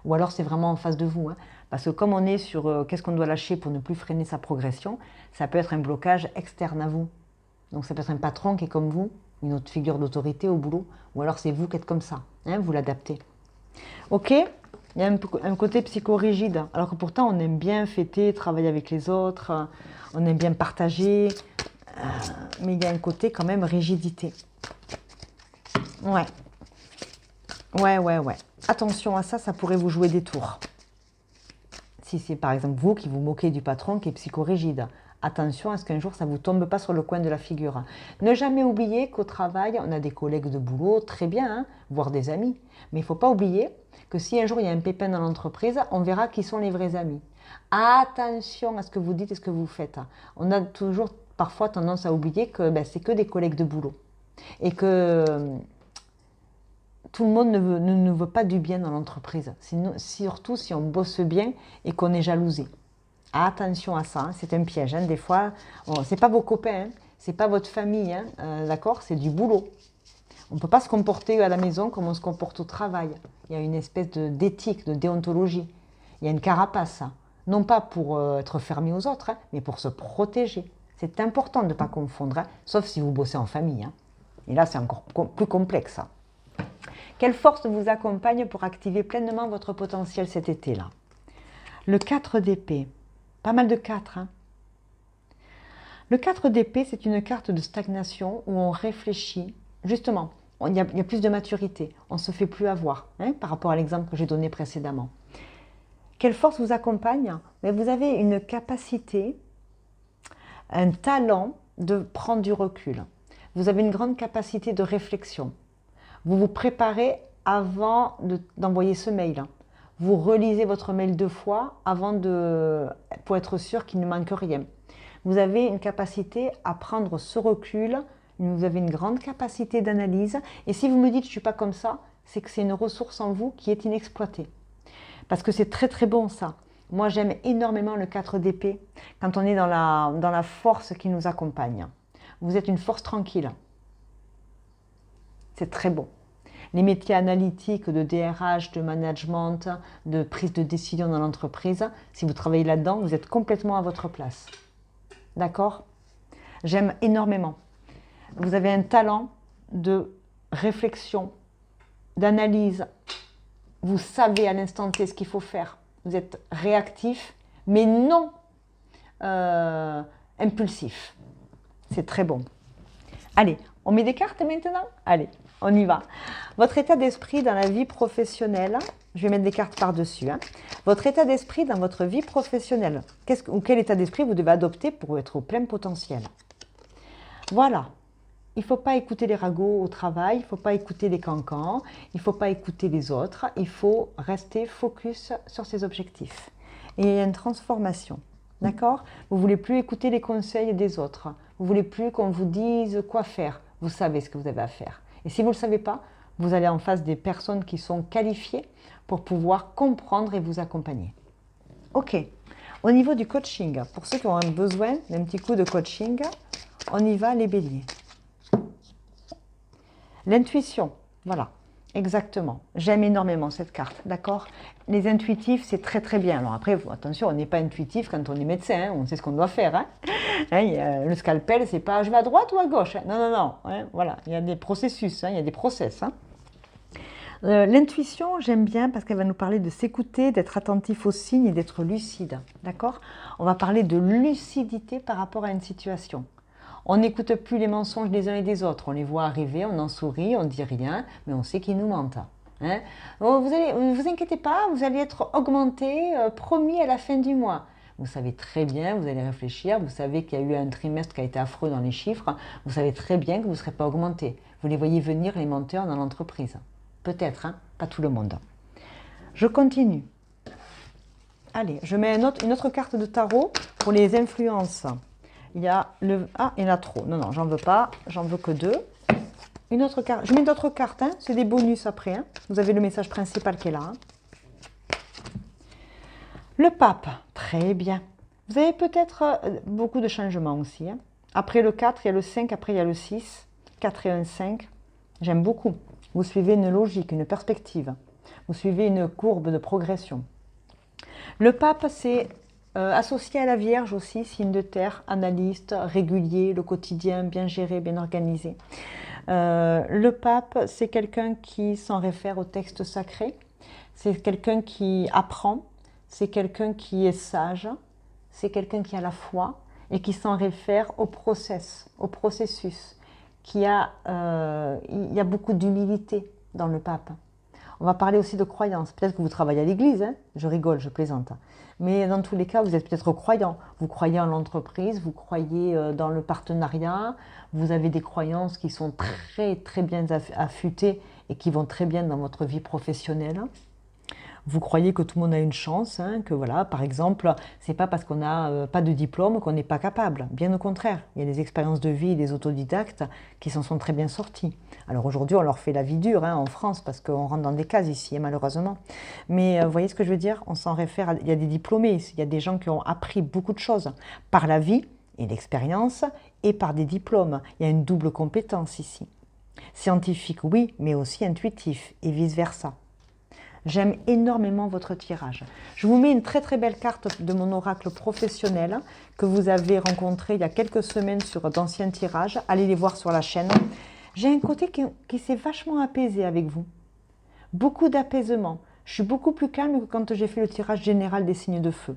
Speaker 1: Ou alors c'est vraiment en face de vous. Hein. Parce que comme on est sur qu'est-ce qu'on doit lâcher pour ne plus freiner sa progression, ça peut être un blocage externe à vous. Donc ça peut être un patron qui est comme vous, une autre figure d'autorité au boulot, ou alors c'est vous qui êtes comme ça. Hein, vous l'adaptez. Ok? Il y a un côté psychorigide, alors que pourtant on aime bien fêter, travailler avec les autres, on aime bien partager, mais il y a un côté quand même rigidité. Ouais. Attention à ça, ça pourrait vous jouer des tours. Si c'est par exemple vous qui vous moquez du patron qui est psychorigide, attention à ce qu'un jour ça ne vous tombe pas sur le coin de la figure. Ne jamais oublier qu'au travail, on a des collègues de boulot, très bien, hein, voire des amis. Mais il ne faut pas oublier que si un jour il y a un pépin dans l'entreprise, on verra qui sont les vrais amis. Attention à ce que vous dites et ce que vous faites. On a toujours parfois tendance à oublier que c'est que des collègues de boulot. Et que tout le monde ne veut pas du bien dans l'entreprise. Surtout si on bosse bien et qu'on est jalousé. Attention à ça, hein, c'est un piège. Hein, des fois, ce n'est pas vos copains, ce n'est pas votre famille, hein, d'accord? C'est du boulot. On ne peut pas se comporter à la maison comme on se comporte au travail. Il y a une espèce d'éthique, de déontologie. Il y a une carapace, hein. Non pas pour être fermé aux autres, hein, mais pour se protéger. C'est important de ne pas confondre, hein, sauf si vous bossez en famille. Hein. Et là, c'est encore plus complexe. Hein. Quelle force vous accompagne pour activer pleinement votre potentiel cet été-là? Le 4 d'épée. Pas mal de 4, hein. Le 4 d'épée, c'est une carte de stagnation où on réfléchit. Justement, il y a plus de maturité. On ne se fait plus avoir, hein, par rapport à l'exemple que j'ai donné précédemment. Quelle force vous accompagne? Mais vous avez une capacité, un talent de prendre du recul. Vous avez une grande capacité de réflexion. Vous vous préparez avant d'envoyer ce mail. Vous relisez votre mail 2 fois pour être sûr qu'il ne manque rien. Vous avez une capacité à prendre ce recul, vous avez une grande capacité d'analyse. Et si vous me dites « je ne suis pas comme ça », c'est que c'est une ressource en vous qui est inexploitée. Parce que c'est très très bon ça. Moi j'aime énormément le 4 d'épée quand on est dans la force qui nous accompagne. Vous êtes une force tranquille. C'est très bon. Les métiers analytiques de DRH, de management, de prise de décision dans l'entreprise, si vous travaillez là-dedans, vous êtes complètement à votre place. D'accord? J'aime énormément. Vous avez un talent de réflexion, d'analyse. Vous savez à l'instant T ce qu'il faut faire. Vous êtes réactif, mais non impulsif. C'est très bon. Allez, on met des cartes maintenant? Allez, on y va. Votre état d'esprit dans la vie professionnelle, je vais mettre des cartes par-dessus. Hein. Votre état d'esprit dans votre vie professionnelle, quel état d'esprit vous devez adopter pour être au plein potentiel? Voilà. Il ne faut pas écouter les ragots au travail, il ne faut pas écouter les cancans, il ne faut pas écouter les autres, il faut rester focus sur ses objectifs. Et il y a une transformation, d'accord? Vous ne voulez plus écouter les conseils des autres, vous ne voulez plus qu'on vous dise quoi faire, vous savez ce que vous avez à faire. Et si vous ne le savez pas, vous allez en face des personnes qui sont qualifiées pour pouvoir comprendre et vous accompagner. Ok, au niveau du coaching, pour ceux qui ont besoin d'un petit coup de coaching, on y va les béliers. L'intuition, voilà, exactement. J'aime énormément cette carte, d'accord? Les intuitifs, c'est très très bien. Alors après, attention, on n'est pas intuitif quand on est médecin, hein, on sait ce qu'on doit faire. Hein. Le scalpel, c'est pas je vais à droite ou à gauche. Hein. Non, non, non. Hein, voilà, il y a des processus, hein, il y a des process. Hein. L'intuition, j'aime bien parce qu'elle va nous parler de s'écouter, d'être attentif aux signes et d'être lucide, d'accord? On va parler de lucidité par rapport à une situation. On n'écoute plus les mensonges des uns et des autres. On les voit arriver, on en sourit, on ne dit rien, mais on sait qu'ils nous mentent. Hein? Ne vous inquiétez pas, vous allez être augmenté, promis à la fin du mois. Vous savez très bien, vous allez réfléchir, vous savez qu'il y a eu un trimestre qui a été affreux dans les chiffres, vous savez très bien que vous ne serez pas augmenté. Vous les voyez venir, les menteurs, dans l'entreprise. Peut-être, hein? Pas tout le monde. Je continue. Allez, je mets une autre carte de tarot pour les influences. Il y a Ah, il y en a trop. Non, non, j'en veux pas. J'en veux que 2. Une autre carte. Je mets d'autres cartes. Hein. C'est des bonus après. Hein. Vous avez le message principal qui est là. Hein. Le pape. Très bien. Vous avez peut-être beaucoup de changements aussi. Hein. Après le 4, il y a le 5. Après, il y a le 6. 4 et 1, 5. J'aime beaucoup. Vous suivez une logique, une perspective. Vous suivez une courbe de progression. Le pape, c'est... associé à la Vierge aussi, signe de terre, analyste, régulier, le quotidien, bien géré, bien organisé. Le pape, c'est quelqu'un qui s'en réfère au texte sacré, c'est quelqu'un qui apprend, c'est quelqu'un qui est sage, c'est quelqu'un qui a la foi et qui s'en réfère au processus. Il y a beaucoup d'humilité dans le pape. On va parler aussi de croyance. Peut-être que vous travaillez à l'église, hein, je rigole, je plaisante. Mais dans tous les cas, vous êtes peut-être croyant. Vous croyez en l'entreprise, vous croyez dans le partenariat, vous avez des croyances qui sont très très bien affûtées et qui vont très bien dans votre vie professionnelle. Vous croyez que tout le monde a une chance, hein, que voilà, par exemple, c'est pas parce qu'on n'a pas de diplôme qu'on n'est pas capable. Bien au contraire, il y a des expériences de vie et des autodidactes qui s'en sont très bien sortis. Alors aujourd'hui, on leur fait la vie dure hein, en France parce qu'on rentre dans des cases ici, malheureusement. Mais vous voyez ce que je veux dire? On s'en réfère, il y a des diplômés, il y a des gens qui ont appris beaucoup de choses par la vie et l'expérience et par des diplômes. Il y a une double compétence ici. Scientifique, oui, mais aussi intuitif et vice-versa. J'aime énormément votre tirage. Je vous mets une très très belle carte de mon oracle professionnel que vous avez rencontré il y a quelques semaines sur d'anciens tirages. Allez les voir sur la chaîne. J'ai un côté qui s'est vachement apaisé avec vous. beaucoup d'apaisement. Je suis beaucoup plus calme que quand j'ai fait le tirage général des signes de feu.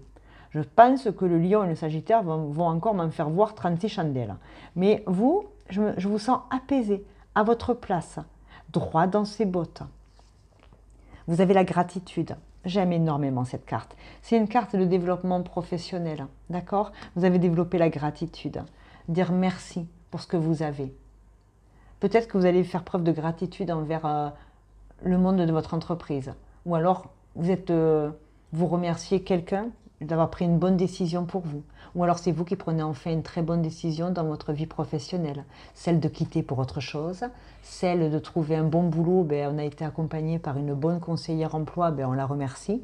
Speaker 1: Je pense que le lion et le sagittaire vont encore m'en faire voir 36 chandelles. Mais vous, je vous sens apaisé, à votre place, droit dans ses bottes. Vous avez la gratitude. J'aime énormément cette carte. C'est une carte de développement professionnel, d'accord? Vous avez développé la gratitude. Dire merci pour ce que vous avez. Peut-être que vous allez faire preuve de gratitude envers le monde de votre entreprise. Ou alors, vous remerciez quelqu'un d'avoir pris une bonne décision pour vous. Ou alors c'est vous qui prenez enfin une très bonne décision dans votre vie professionnelle. Celle de quitter pour autre chose, celle de trouver un bon boulot, on a été accompagné par une bonne conseillère emploi, on la remercie.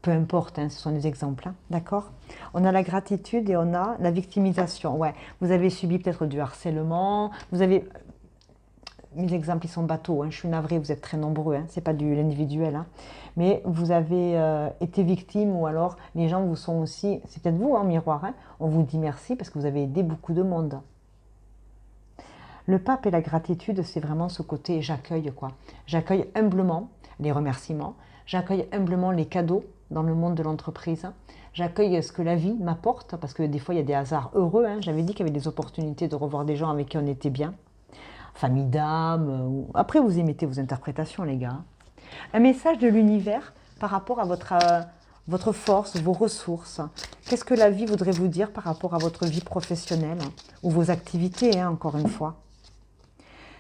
Speaker 1: Peu importe, ce sont des exemples, d'accord? On a la gratitude et on a la victimisation. Ouais, vous avez subi peut-être du harcèlement, vous avez... Mes exemples, ils sont bateaux, je suis navrée, vous êtes très nombreux, c'est pas de l'individuel. Mais vous avez été victime ou alors les gens vous sont aussi, c'est peut-être vous en miroir, on vous dit merci parce que vous avez aidé beaucoup de monde. Le pape et la gratitude, c'est vraiment ce côté j'accueille quoi. J'accueille humblement les remerciements, j'accueille humblement les cadeaux dans le monde de l'entreprise, j'accueille ce que la vie m'apporte parce que des fois il y a des hasards heureux, j'avais dit qu'il y avait des opportunités de revoir des gens avec qui on était bien. Famille d'âme, après vous émettez vos interprétations les gars. Un message de l'univers par rapport à votre force, vos ressources. Qu'est-ce que la vie voudrait vous dire par rapport à votre vie professionnelle ou vos activités, encore une fois.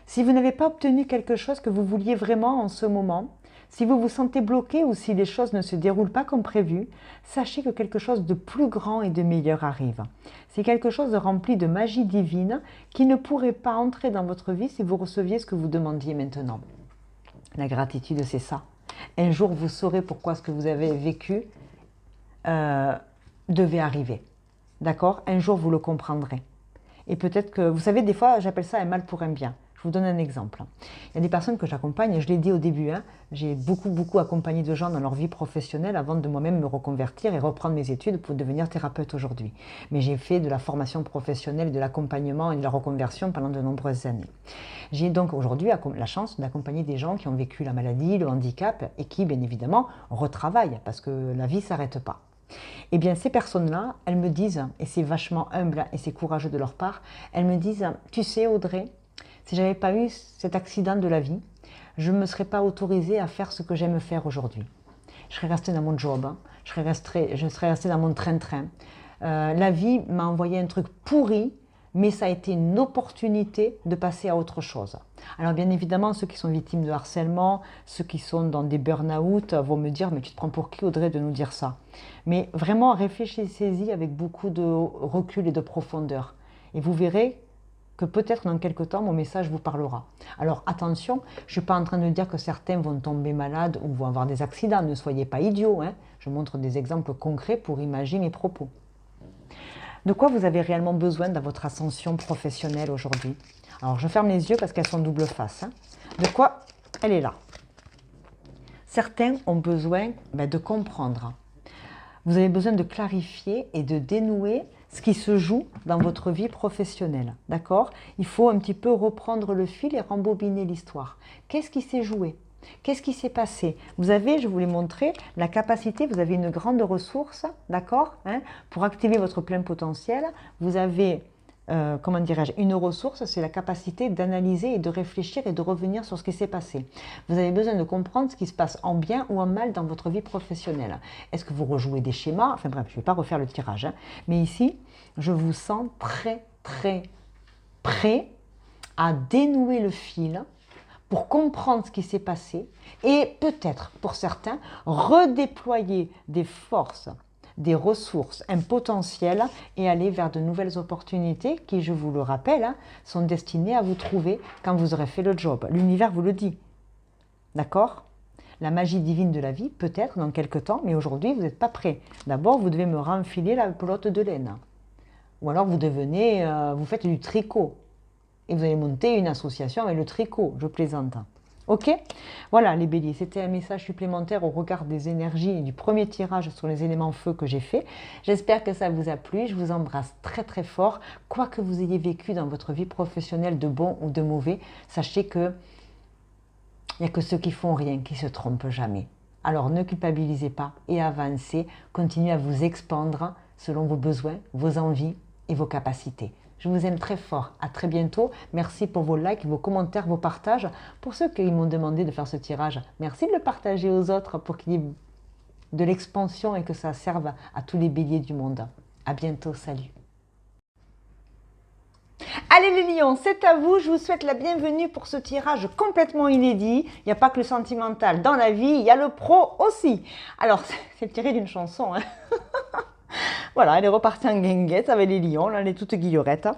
Speaker 1: Si vous n'avez pas obtenu quelque chose que vous vouliez vraiment en ce moment, si vous vous sentez bloqué ou si les choses ne se déroulent pas comme prévu, sachez que quelque chose de plus grand et de meilleur arrive. C'est quelque chose de rempli de magie divine qui ne pourrait pas entrer dans votre vie si vous receviez ce que vous demandiez maintenant. La gratitude, c'est ça. Un jour, vous saurez pourquoi ce que vous avez vécu devait arriver. D'accord? Un jour, vous le comprendrez. Et peut-être que, vous savez, des fois, j'appelle ça un mal pour un bien. Je vous donne un exemple. Il y a des personnes que j'accompagne, je l'ai dit au début, j'ai beaucoup accompagné de gens dans leur vie professionnelle avant de moi-même me reconvertir et reprendre mes études pour devenir thérapeute aujourd'hui. Mais j'ai fait de la formation professionnelle, de l'accompagnement et de la reconversion pendant de nombreuses années. J'ai donc aujourd'hui la chance d'accompagner des gens qui ont vécu la maladie, le handicap et qui, bien évidemment, retravaillent parce que la vie ne s'arrête pas. Eh bien, ces personnes-là, elles me disent, et c'est vachement humble et c'est courageux de leur part, elles me disent, tu sais Audrey, si je n'avais pas eu cet accident de la vie, je ne me serais pas autorisée à faire ce que j'aime faire aujourd'hui. Je serais restée dans mon job, je serais restée dans mon train-train. La vie m'a envoyé un truc pourri, mais ça a été une opportunité de passer à autre chose. Alors bien évidemment, ceux qui sont victimes de harcèlement, ceux qui sont dans des burn-out vont me dire « mais tu te prends pour qui Audrey de nous dire ça ?» Mais vraiment, réfléchissez-y avec beaucoup de recul et de profondeur. Et vous verrez que peut-être dans quelques temps, mon message vous parlera. Alors attention, je ne suis pas en train de dire que certains vont tomber malades ou vont avoir des accidents, ne soyez pas idiots. Je montre des exemples concrets pour imaginer mes propos. De quoi vous avez réellement besoin dans votre ascension professionnelle aujourd'hui? Alors je ferme les yeux parce qu'elles sont double face. De quoi elle est là? Certains ont besoin de comprendre. Vous avez besoin de clarifier et de dénouer ce qui se joue dans votre vie professionnelle. D'accord? Il faut un petit peu reprendre le fil et rembobiner l'histoire. Qu'est-ce qui s'est joué? Qu'est-ce qui s'est passé? Vous avez, je vous l'ai montré, la capacité, vous avez une grande ressource, d'accord, pour activer votre plein potentiel. Vous avez, comment dirais-je, une ressource, c'est la capacité d'analyser et de réfléchir et de revenir sur ce qui s'est passé. Vous avez besoin de comprendre ce qui se passe en bien ou en mal dans votre vie professionnelle. Est-ce que vous rejouez des schémas? Enfin bref, je ne vais pas refaire le tirage. Mais ici, je vous sens très prêt à dénouer le fil pour comprendre ce qui s'est passé et peut-être, pour certains, redéployer des forces, des ressources, un potentiel et aller vers de nouvelles opportunités qui, je vous le rappelle, sont destinées à vous trouver quand vous aurez fait le job. L'univers vous le dit. D'accord? La magie divine de la vie, peut-être dans quelques temps, mais aujourd'hui, vous n'êtes pas prêt. D'abord, vous devez me renfiler la pelote de laine. Ou alors, vous faites du tricot. Et vous allez monter une association avec le tricot, je plaisante. Ok? Voilà les béliers, c'était un message supplémentaire au regard des énergies du premier tirage sur les éléments feu que j'ai fait. J'espère que ça vous a plu, je vous embrasse très fort. Quoi que vous ayez vécu dans votre vie professionnelle de bon ou de mauvais, sachez que Il n'y a que ceux qui font rien qui se trompent jamais. Alors ne culpabilisez pas et avancez, continuez à vous expandre selon vos besoins, vos envies et vos capacités. Je vous aime très fort, à très bientôt. Merci pour vos likes, vos commentaires, vos partages. Pour ceux qui m'ont demandé de faire ce tirage, merci de le partager aux autres pour qu'il y ait de l'expansion et que ça serve à tous les béliers du monde. À bientôt, salut. Allez les lions, c'est à vous, je vous souhaite la bienvenue pour ce tirage complètement inédit. Il n'y a pas que le sentimental dans la vie, il y a le pro aussi. Alors, c'est tiré d'une chanson. Hein. Voilà, elle est repartie en guinguette avec les lions, là, elle est toute guillerette.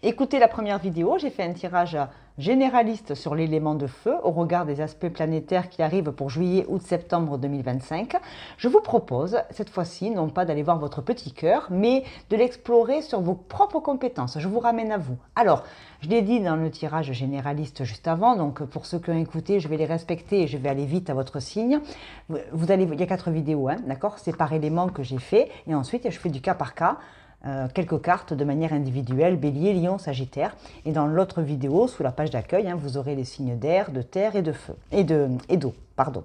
Speaker 1: Écoutez la première vidéo, j'ai fait un tirage généraliste sur l'élément de feu au regard des aspects planétaires qui arrivent pour juillet, août, septembre 2025. Je vous propose cette fois-ci non pas d'aller voir votre petit cœur, mais de l'explorer sur vos propres compétences. Je vous ramène à vous. Alors, je l'ai dit dans le tirage généraliste juste avant, donc pour ceux qui ont écouté, je vais les respecter et je vais aller vite à votre signe. Il y a 4 vidéos, hein, d'accord? C'est par élément que j'ai fait et ensuite je fais du cas par cas. Quelques cartes de manière individuelle, Bélier, Lion, Sagittaire. Et dans l'autre vidéo, sous la page d'accueil, hein, vous aurez les signes d'air, de terre et de feu. Et d'eau, pardon.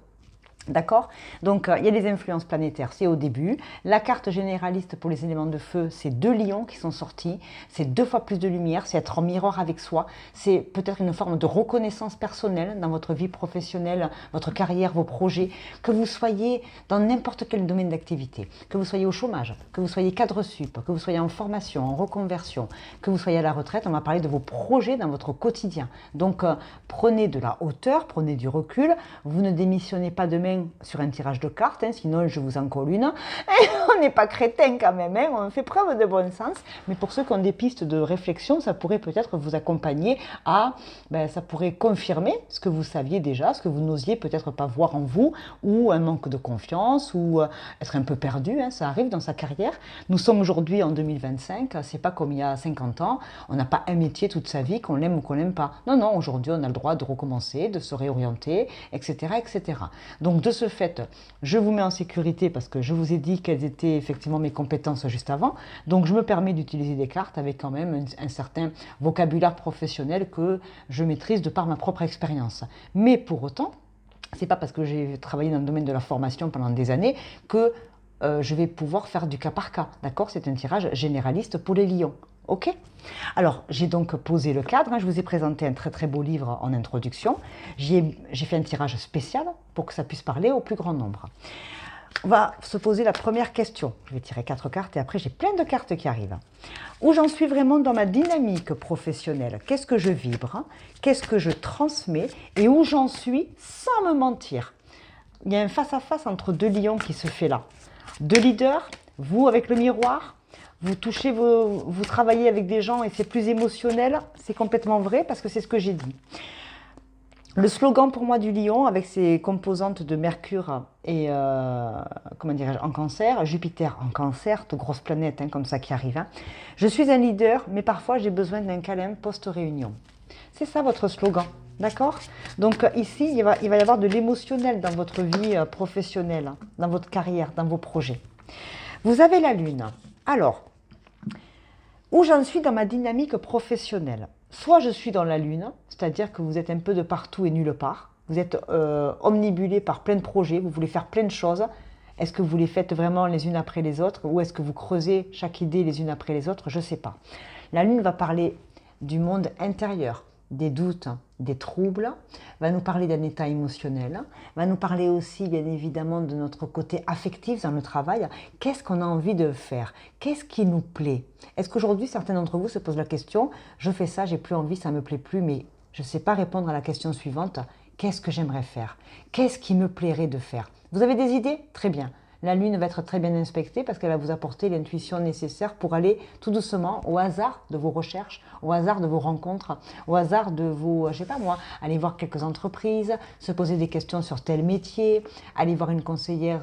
Speaker 1: D'accord? Donc, il y a les influences planétaires, c'est au début. La carte généraliste pour les éléments de feu, c'est 2 lions qui sont sortis. C'est 2 fois plus de lumière, c'est être en miroir avec soi. C'est peut-être une forme de reconnaissance personnelle dans votre vie professionnelle, votre carrière, vos projets. Que vous soyez dans n'importe quel domaine d'activité, que vous soyez au chômage, que vous soyez cadre sup, que vous soyez en formation, en reconversion, que vous soyez à la retraite, on va parler de vos projets dans votre quotidien. Donc, prenez de la hauteur, prenez du recul. Vous ne démissionnez pas demain sur un tirage de cartes, hein, sinon je vous en colle une. Et on n'est pas crétin quand même, hein, on fait preuve de bon sens. Mais pour ceux qui ont des pistes de réflexion, ça pourrait peut-être vous accompagner à, ça pourrait confirmer ce que vous saviez déjà, ce que vous n'osiez peut-être pas voir en vous, ou un manque de confiance, ou être un peu perdu, hein, ça arrive dans sa carrière. Nous sommes aujourd'hui en 2025, c'est pas comme il y a 50 ans, on n'a pas un métier toute sa vie, qu'on l'aime ou qu'on l'aime pas. Non, non, aujourd'hui on a le droit de recommencer, de se réorienter, etc., etc. Donc de ce fait, je vous mets en sécurité parce que je vous ai dit quelles étaient effectivement mes compétences juste avant. Donc je me permets d'utiliser des cartes avec quand même un certain vocabulaire professionnel que je maîtrise de par ma propre expérience. Mais pour autant, c'est pas parce que j'ai travaillé dans le domaine de la formation pendant des années que je vais pouvoir faire du cas par cas. D'accord? C'est un tirage généraliste pour les lions. Ok? Alors, j'ai donc posé le cadre, hein, je vous ai présenté un très très beau livre en introduction. J'ai fait un tirage spécial pour que ça puisse parler au plus grand nombre. On va se poser la première question. Je vais tirer 4 cartes et après j'ai plein de cartes qui arrivent. Où j'en suis vraiment dans ma dynamique professionnelle? Qu'est-ce que je vibre? Qu'est-ce que je transmets? Et où j'en suis sans me mentir? Il y a un face-à-face entre 2 lions qui se fait là. 2 leaders, vous avec le miroir, vous touchez, vous travaillez avec des gens et c'est plus émotionnel, c'est complètement vrai parce que c'est ce que j'ai dit. Le slogan pour moi du lion, avec ses composantes de Mercure et comment dirais-je, en cancer, Jupiter en cancer, toute grosse planète hein, comme ça qui arrive. Hein. Je suis un leader, mais parfois j'ai besoin d'un câlin post-réunion. C'est ça votre slogan, d'accord? Donc ici, il va y avoir de l'émotionnel dans votre vie professionnelle, dans votre carrière, dans vos projets. Vous avez la lune. Alors, où j'en suis dans ma dynamique professionnelle? Soit je suis dans la lune, c'est-à-dire que vous êtes un peu de partout et nulle part. Vous êtes omnibulé par plein de projets, vous voulez faire plein de choses. Est-ce que vous les faites vraiment les unes après les autres ou est-ce que vous creusez chaque idée les unes après les autres? Je ne sais pas. La lune va parler du monde intérieur, des doutes, des troubles, va nous parler d'un état émotionnel, va nous parler aussi bien évidemment de notre côté affectif dans le travail. Qu'est-ce qu'on a envie de faire? Qu'est-ce qui nous plaît? Est-ce qu'aujourd'hui certains d'entre vous se posent la question, je fais ça, j'ai plus envie, ça me plaît plus, mais je ne sais pas répondre à la question suivante, qu'est-ce que j'aimerais faire? Qu'est-ce qui me plairait de faire? Vous avez des idées? Très bien. La lune va être très bien inspectée parce qu'elle va vous apporter l'intuition nécessaire pour aller tout doucement au hasard de vos recherches, au hasard de vos rencontres, au hasard de vos, je sais pas moi, aller voir quelques entreprises, se poser des questions sur tel métier, aller voir une conseillère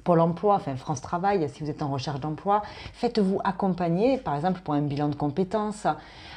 Speaker 1: Pôle emploi, enfin France Travail, si vous êtes en recherche d'emploi, faites-vous accompagner, par exemple pour un bilan de compétences,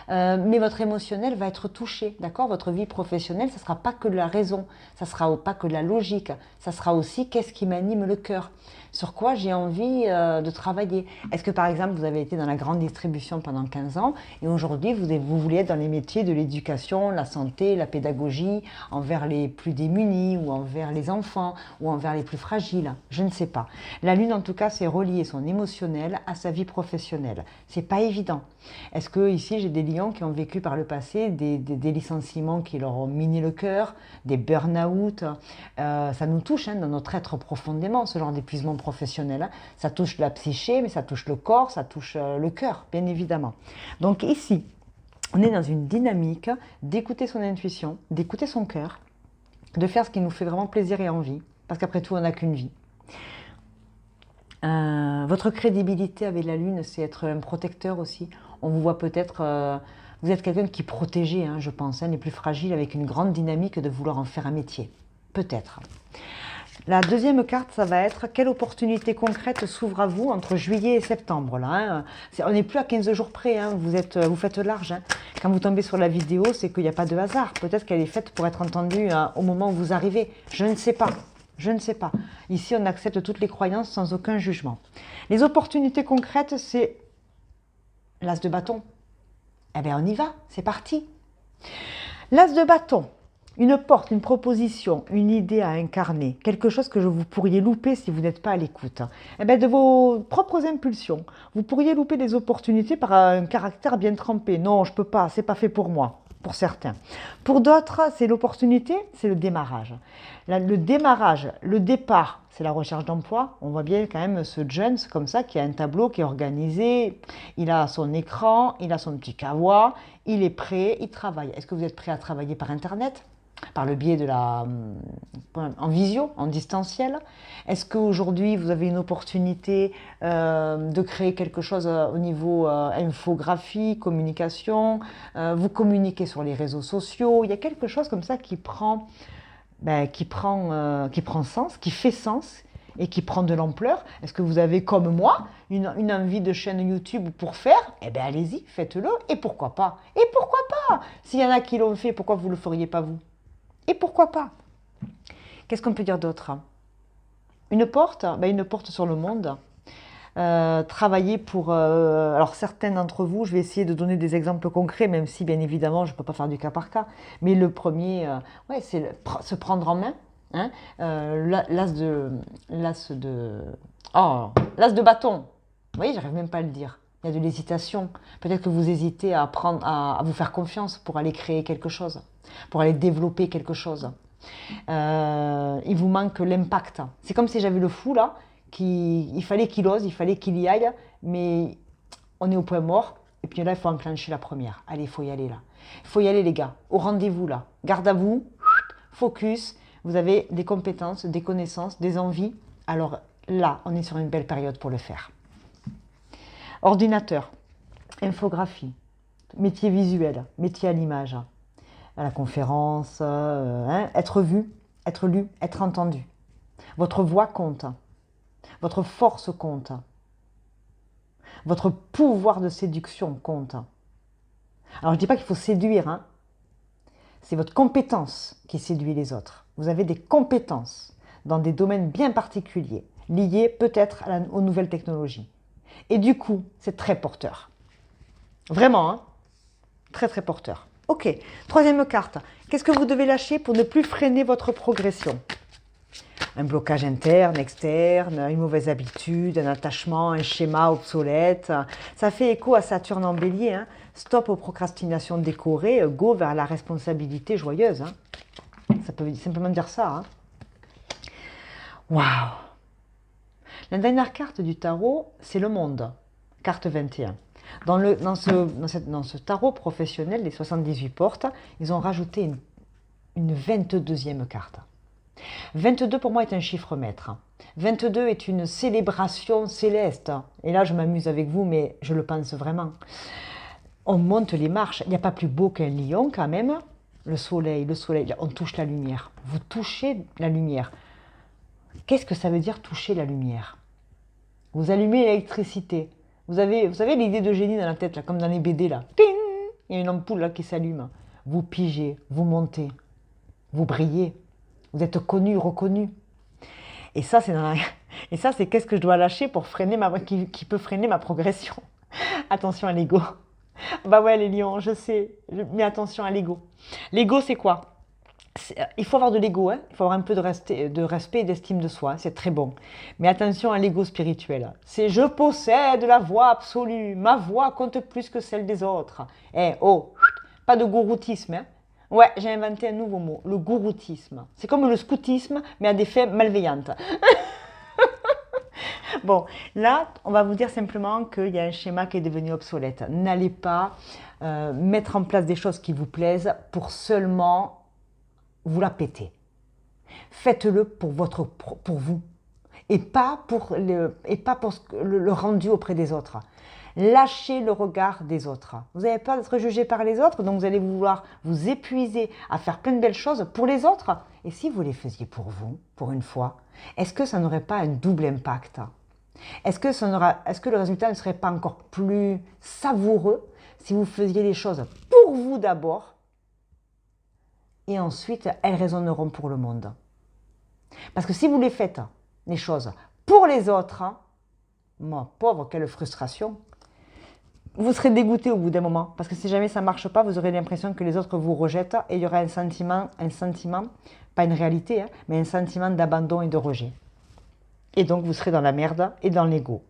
Speaker 1: mais votre émotionnel va être touché, d'accord? Votre vie professionnelle, ça ne sera pas que de la raison, ça ne sera pas que de la logique, ça sera aussi qu'est-ce qui m'anime le cœur. sur quoi j'ai envie de travailler. Est-ce que par exemple vous avez été dans la grande distribution pendant 15 ans et aujourd'hui vous voulez être dans les métiers de l'éducation, la santé, la pédagogie, envers les plus démunis ou envers les enfants ou envers les plus fragiles? Je ne sais pas. La Lune en tout cas c'est relier son émotionnel à sa vie professionnelle. C'est pas évident. Est-ce que ici j'ai des lions qui ont vécu par le passé des licenciements qui leur ont miné le cœur, des burn-out, ça nous touche dans notre être profondément, ce genre d'épuisement professionnel. Hein. Ça touche la psyché, mais ça touche le corps, ça touche le cœur, bien évidemment. Donc ici, on est dans une dynamique d'écouter son intuition, d'écouter son cœur, de faire ce qui nous fait vraiment plaisir et envie, parce qu'après tout, on n'a qu'une vie. Votre crédibilité avec la Lune, c'est être un protecteur aussi. On vous voit peut-être, vous êtes quelqu'un qui protégeait, je pense, les plus fragiles, avec une grande dynamique de vouloir en faire un métier. Peut-être. La deuxième carte, ça va être quelle opportunité concrète s'ouvre à vous entre juillet et septembre. Là, on n'est plus à 15 jours près, vous faites large. Hein. Quand vous tombez sur la vidéo, c'est qu'il n'y a pas de hasard. Peut-être qu'elle est faite pour être entendue au moment où vous arrivez. Je ne sais pas. Je ne sais pas. Ici, on accepte toutes les croyances sans aucun jugement. Les opportunités concrètes, c'est l'as de bâton. Eh bien, on y va, c'est parti. L'as de bâton. Une porte, une proposition, une idée à incarner, quelque chose que vous pourriez louper si vous n'êtes pas à l'écoute. Eh bien, de vos propres impulsions, vous pourriez louper des opportunités par un caractère bien trempé. Non, je ne peux pas, c'est pas fait pour moi, pour certains. Pour d'autres, c'est l'opportunité, c'est le démarrage. Le démarrage, le départ, c'est la recherche d'emploi. On voit bien quand même ce jeune comme ça qui a un tableau qui est organisé, il a son écran, il a son petit kawa, il est prêt, il travaille. Est-ce que vous êtes prêt à travailler par Internet ? Par le biais de en visio, en distanciel? Est-ce qu'aujourd'hui vous avez une opportunité de créer quelque chose au niveau infographie, communication, vous communiquez sur les réseaux sociaux, il y a quelque chose comme ça qui prend sens, qui fait sens et qui prend de l'ampleur? Est-ce que vous avez, comme moi, une envie de chaîne YouTube pour faire? Eh bien allez-y, faites-le, et pourquoi pas? Et pourquoi pas? S'il y en a qui l'ont fait, pourquoi vous ne le feriez pas vous? Et pourquoi pas? Qu'est-ce qu'on peut dire d'autre? Une porte sur le monde. Travailler pour... alors certains d'entre vous, je vais essayer de donner des exemples concrets, même si bien évidemment je ne peux pas faire du cas par cas. Mais le premier, c'est se prendre en main. Hein, l'as de bâton. Vous voyez, j'arrive même pas à le dire. Il y a de l'hésitation. Peut-être que vous hésitez à vous faire confiance pour aller créer quelque chose, pour aller développer quelque chose. Il vous manque l'impact. C'est comme si j'avais le fou là, il fallait qu'il ose, il fallait qu'il y aille, mais on est au point mort. Et puis là, il faut enclencher la première. Allez, il faut y aller là. Il faut y aller les gars, au rendez-vous là. Garde à vous, focus. Vous avez des compétences, des connaissances, des envies. Alors là, on est sur une belle période pour le faire. Ordinateur, infographie, métier visuel, métier à l'image, à la conférence, être vu, être lu, être entendu. Votre voix compte, votre force compte, votre pouvoir de séduction compte. Alors je ne dis pas qu'il faut séduire, c'est votre compétence qui séduit les autres. Vous avez des compétences dans des domaines bien particuliers, liés peut-être aux nouvelles technologies. Et du coup, c'est très porteur. Vraiment, très très porteur. Ok, troisième carte. Qu'est-ce que vous devez lâcher pour ne plus freiner votre progression? Un blocage interne, externe, une mauvaise habitude, un attachement, un schéma obsolète. Ça fait écho à Saturne en Bélier. Stop aux procrastinations décorées, go vers la responsabilité joyeuse. Ça peut simplement dire ça. Waouh! La dernière carte du tarot, c'est le monde, carte 21. Dans ce tarot professionnel des 78 portes, ils ont rajouté une 22e carte. 22 pour moi est un chiffre maître. 22 est une célébration céleste. Et là, je m'amuse avec vous, mais je le pense vraiment. On monte les marches. Il n'y a pas plus beau qu'un lion quand même. Le soleil, on touche la lumière. Vous touchez la lumière. Qu'est-ce que ça veut dire toucher la lumière? Vous allumez l'électricité. Vous savez l'idée de génie dans la tête, là, comme dans les BD. Là. Ting, il y a une ampoule là, qui s'allume. Vous pigez, vous montez, vous brillez. Vous êtes connu, reconnu. Et ça, c'est Et ça, c'est qu'est-ce que je dois lâcher pour freiner qui peut freiner ma progression. Attention à l'ego. Bah ouais, les lions, je sais, mais attention à l'ego. L'ego, c'est quoi? Il faut avoir de l'ego, hein. Il faut avoir un peu de respect et d'estime de soi, hein. C'est très bon. Mais attention à l'ego spirituel. C'est je possède la voix absolue, ma voix compte plus que celle des autres. Eh oh, pas de gouroutisme, hein. Ouais, j'ai inventé un nouveau mot, le gouroutisme. C'est comme le scoutisme, mais à des fins malveillantes. Bon, là, on va vous dire simplement qu'il y a un schéma qui est devenu obsolète. N'allez pas mettre en place des choses qui vous plaisent pour seulement vous la péter. Faites-le pour vous et pas pour le rendu auprès des autres. Lâchez le regard des autres. Vous n'avez peur d'être jugé par les autres, donc vous allez vouloir vous épuiser à faire plein de belles choses pour les autres. Et si vous les faisiez pour vous, pour une fois, est-ce que ça n'aurait pas un double impact? Est-ce que le résultat ne serait pas encore plus savoureux si vous faisiez les choses pour vous d'abord et ensuite elles résonneront pour le monde? Parce que si vous les faites, les choses, pour les autres, moi, pauvre, quelle frustration, vous serez dégoûté au bout d'un moment. Parce que si jamais ça ne marche pas, vous aurez l'impression que les autres vous rejettent et il y aura un sentiment, pas une réalité, hein, mais un sentiment d'abandon et de rejet. Et donc vous serez dans la merde et dans l'ego.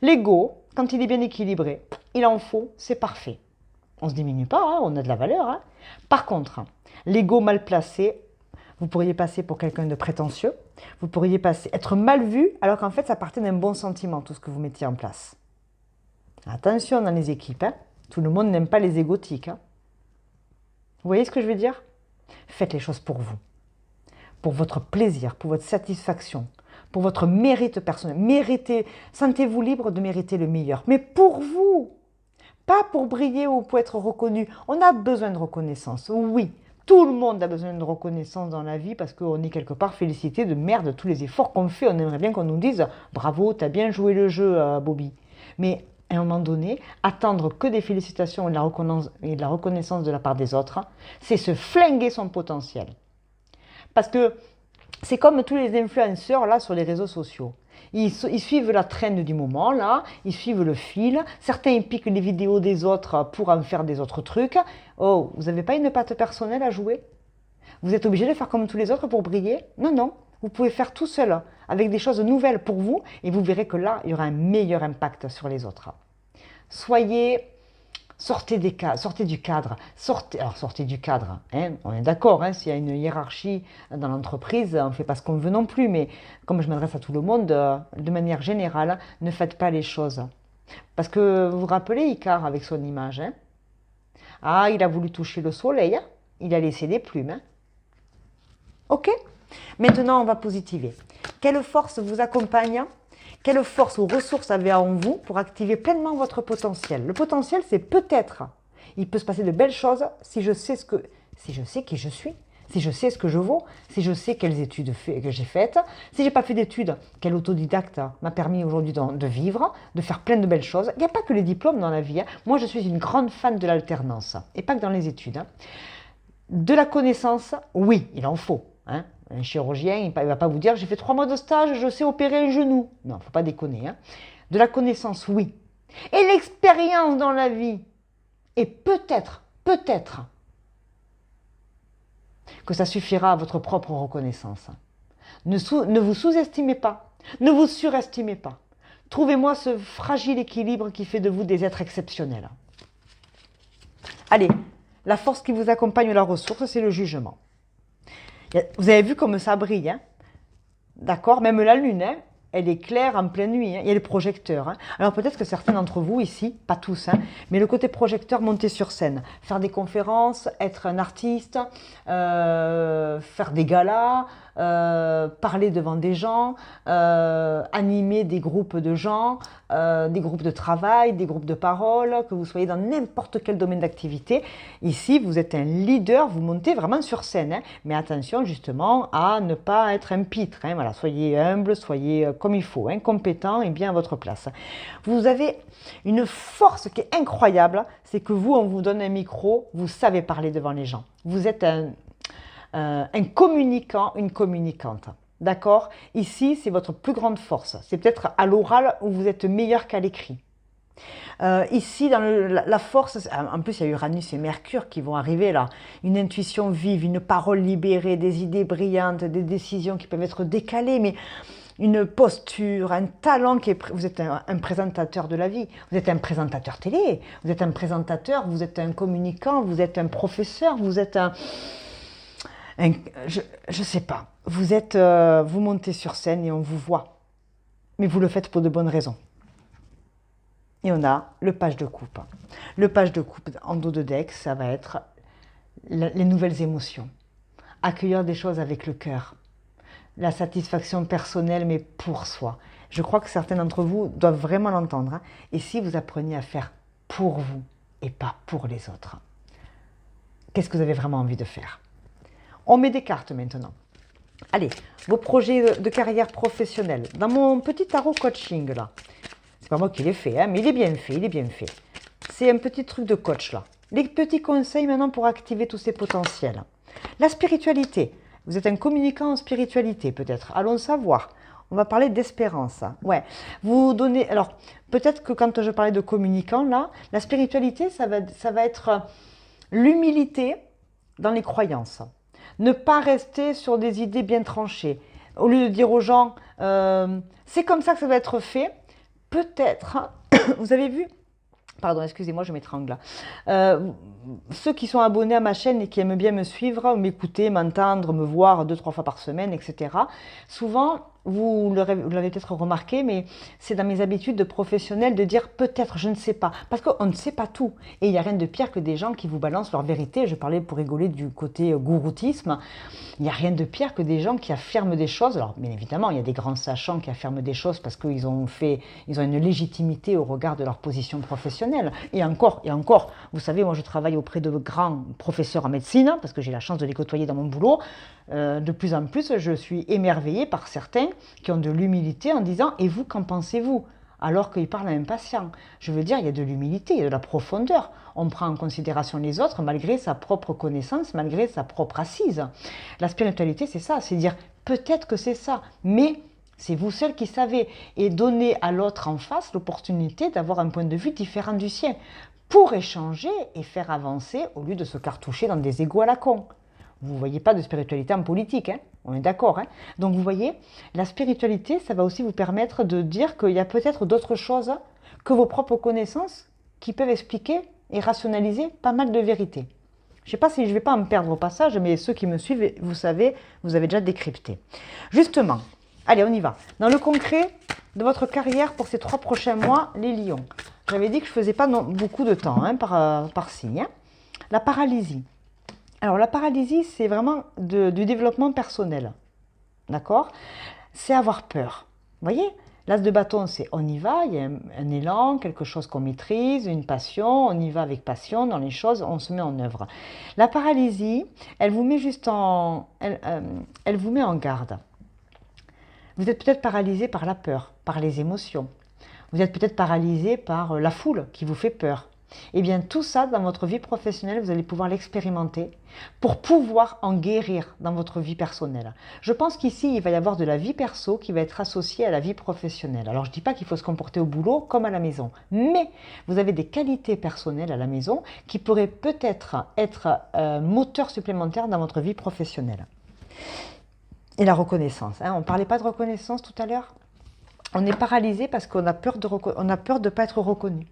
Speaker 1: L'ego, quand il est bien équilibré, il en faut, c'est parfait. On ne se diminue pas, hein, on a de la valeur. Hein. Par contre, l'ego mal placé, vous pourriez passer pour quelqu'un de prétentieux, vous pourriez être mal vu, alors qu'en fait ça partait d'un bon sentiment, tout ce que vous mettiez en place. Attention dans les équipes, hein, tout le monde n'aime pas les égotiques. Hein. Vous voyez ce que je veux dire? Faites les choses pour vous, pour votre plaisir, pour votre satisfaction, pour votre mérite personnel. Sentez-vous libre de mériter le meilleur, mais pour vous, pas pour briller ou pour être reconnu. On a besoin de reconnaissance, oui. Tout le monde a besoin de reconnaissance dans la vie parce qu'on est quelque part félicité de merde tous les efforts qu'on fait. On aimerait bien qu'on nous dise « Bravo, t'as bien joué le jeu, Bobby ». Mais à un moment donné, attendre que des félicitations et de la reconnaissance de la part des autres, c'est se flinguer son potentiel. Parce que c'est comme tous les influenceurs là sur les réseaux sociaux. Ils suivent la traîne du moment, là, ils suivent le fil. Certains ils piquent les vidéos des autres pour en faire des autres trucs. Oh, vous n'avez pas une patte personnelle à jouer? Vous êtes obligé de faire comme tous les autres pour briller? Non, non. Vous pouvez faire tout seul, avec des choses nouvelles pour vous, et vous verrez que là, il y aura un meilleur impact sur les autres. Sortez du cadre. Sortez du cadre. Hein, on est d'accord, hein, s'il y a une hiérarchie dans l'entreprise, on ne fait pas ce qu'on veut non plus. Mais comme je m'adresse à tout le monde, de manière générale, ne faites pas les choses. Parce que vous vous rappelez Icare avec son image. Hein, ah, il a voulu toucher le soleil. Hein, il a laissé des plumes. Hein. Ok. Maintenant, on va positiver. Quelle force vous accompagne? Quelle force ou ressources avez en vous pour activer pleinement votre potentiel? Le potentiel, c'est peut-être. Il peut se passer de belles choses si je sais qui je suis, si je sais ce que je vaux, si je sais quelles études que j'ai faites, si j'ai pas fait d'études, quel autodidacte m'a permis aujourd'hui de vivre, de faire plein de belles choses. Il n'y a pas que les diplômes dans la vie. Hein. Moi, je suis une grande fan de l'alternance et pas que dans les études. Hein. De la connaissance, oui, il en faut. Hein. Un chirurgien, il ne va pas vous dire « j'ai fait 3 mois de stage, je sais opérer un genou ». Non, il ne faut pas déconner. Hein. De la connaissance, oui. Et l'expérience dans la vie. Et peut-être que ça suffira à votre propre reconnaissance. Ne vous sous-estimez pas, ne vous surestimez pas. Trouvez-moi ce fragile équilibre qui fait de vous des êtres exceptionnels. Allez, la force qui vous accompagne, la ressource, c'est le jugement. Vous avez vu comme ça brille, hein? D'accord? Même la lune, hein, elle est claire en pleine nuit. Hein. Il y a les projecteurs. Hein. Alors peut-être que certains d'entre vous ici, pas tous, hein, mais le côté projecteur, monter sur scène, faire des conférences, être un artiste, faire des galas, parler devant des gens, animer des groupes de gens, des groupes de travail, des groupes de parole, que vous soyez dans n'importe quel domaine d'activité. Ici, vous êtes un leader, vous montez vraiment sur scène. Hein, mais attention justement à ne pas être un pitre. Hein, voilà, soyez humble, soyez comme il faut, hein, compétent et bien à votre place. Vous avez une force qui est incroyable, c'est que vous, on vous donne un micro, vous savez parler devant les gens. Vous êtes un communicant, une communicante. D'accord? Ici, c'est votre plus grande force. C'est peut-être à l'oral où vous êtes meilleur qu'à l'écrit. Ici, dans la force, en plus, il y a Uranus et Mercure qui vont arriver là. Une intuition vive, une parole libérée, des idées brillantes, des décisions qui peuvent être décalées, mais une posture, un talent qui est... Vous êtes un présentateur de la vie, vous êtes un présentateur télé, vous êtes un présentateur, vous êtes un communicant, vous êtes un professeur, vous êtes je sais pas, vous montez sur scène et on vous voit, mais vous le faites pour de bonnes raisons. Et on a le page de coupe. Le page de coupe en dos de deck, ça va être les nouvelles émotions. Accueillir des choses avec le cœur. La satisfaction personnelle, mais pour soi. Je crois que certains d'entre vous doivent vraiment l'entendre. Et si vous appreniez à faire pour vous et pas pour les autres, qu'est-ce que vous avez vraiment envie de faire? On met des cartes maintenant. Allez, vos projets de carrière professionnelle. Dans mon petit tarot coaching, là, c'est pas moi qui l'ai fait, hein, mais il est bien fait, il est bien fait. C'est un petit truc de coach, là. Les petits conseils maintenant pour activer tous ces potentiels. La spiritualité. Vous êtes un communicant en spiritualité, peut-être. Allons savoir. On va parler d'espérance. Ouais. Vous donnez... Alors, peut-être que quand je parlais de communicant, là, la spiritualité, ça va être l'humilité dans les croyances. Ne pas rester sur des idées bien tranchées. Au lieu de dire aux gens, c'est comme ça que ça va être fait, peut-être, vous avez vu, pardon, excusez-moi, je m'étrangle là. Ceux qui sont abonnés à ma chaîne et qui aiment bien me suivre, m'écouter, m'entendre, me voir 2-3 fois par semaine, etc. Souvent, vous l'avez peut-être remarqué, mais c'est dans mes habitudes de professionnel de dire peut-être, je ne sais pas, parce qu'on ne sait pas tout. Et il n'y a rien de pire que des gens qui vous balancent leur vérité. Je parlais pour rigoler du côté gouroutisme. Il n'y a rien de pire que des gens qui affirment des choses. Alors, bien évidemment, il y a des grands sachants qui affirment des choses parce qu'ils ont une légitimité au regard de leur position professionnelle. Et encore, vous savez, moi je travaille auprès de grands professeurs en médecine, parce que j'ai la chance de les côtoyer dans mon boulot. De plus en plus, je suis émerveillée par certains qui ont de l'humilité en disant « Et vous, qu'en pensez-vous » alors qu'ils parlent à un patient. Je veux dire, il y a de l'humilité, il y a de la profondeur. On prend en considération les autres malgré sa propre connaissance, malgré sa propre assise. La spiritualité, c'est ça, c'est dire peut-être que c'est ça, mais c'est vous seul qui savez. Et donner à l'autre en face l'opportunité d'avoir un point de vue différent du sien pour échanger et faire avancer au lieu de se cartoucher dans des égos à la con. Vous ne voyez pas de spiritualité en politique, hein? On est d'accord. Hein? Donc vous voyez, la spiritualité, ça va aussi vous permettre de dire qu'il y a peut-être d'autres choses que vos propres connaissances qui peuvent expliquer et rationaliser pas mal de vérités. Je ne sais pas si je ne vais pas en perdre au passage, mais ceux qui me suivent, vous savez, vous avez déjà décrypté. Justement, allez, on y va. Dans le concret de votre carrière pour ces 3 prochains mois, les lions. J'avais dit que je ne faisais pas beaucoup de temps hein, par signe. Hein. La paralysie. Alors la paralysie, c'est vraiment du développement personnel. D'accord? C'est avoir peur. Vous voyez? L'as de bâton, c'est on y va, il y a un élan, quelque chose qu'on maîtrise, une passion, on y va avec passion dans les choses, on se met en œuvre. La paralysie, elle vous met elle vous met en garde. Vous êtes peut-être paralysé par la peur, par les émotions. Vous êtes peut-être paralysé par la foule qui vous fait peur. Eh bien, tout ça, dans votre vie professionnelle, vous allez pouvoir l'expérimenter pour pouvoir en guérir dans votre vie personnelle. Je pense qu'ici, il va y avoir de la vie perso qui va être associée à la vie professionnelle. Alors, je ne dis pas qu'il faut se comporter au boulot comme à la maison, mais vous avez des qualités personnelles à la maison qui pourraient peut-être être moteur supplémentaire dans votre vie professionnelle. Et la reconnaissance. Hein. On ne parlait pas de reconnaissance tout à l'heure? On est paralysé parce qu'on a peur de ne pas être reconnu.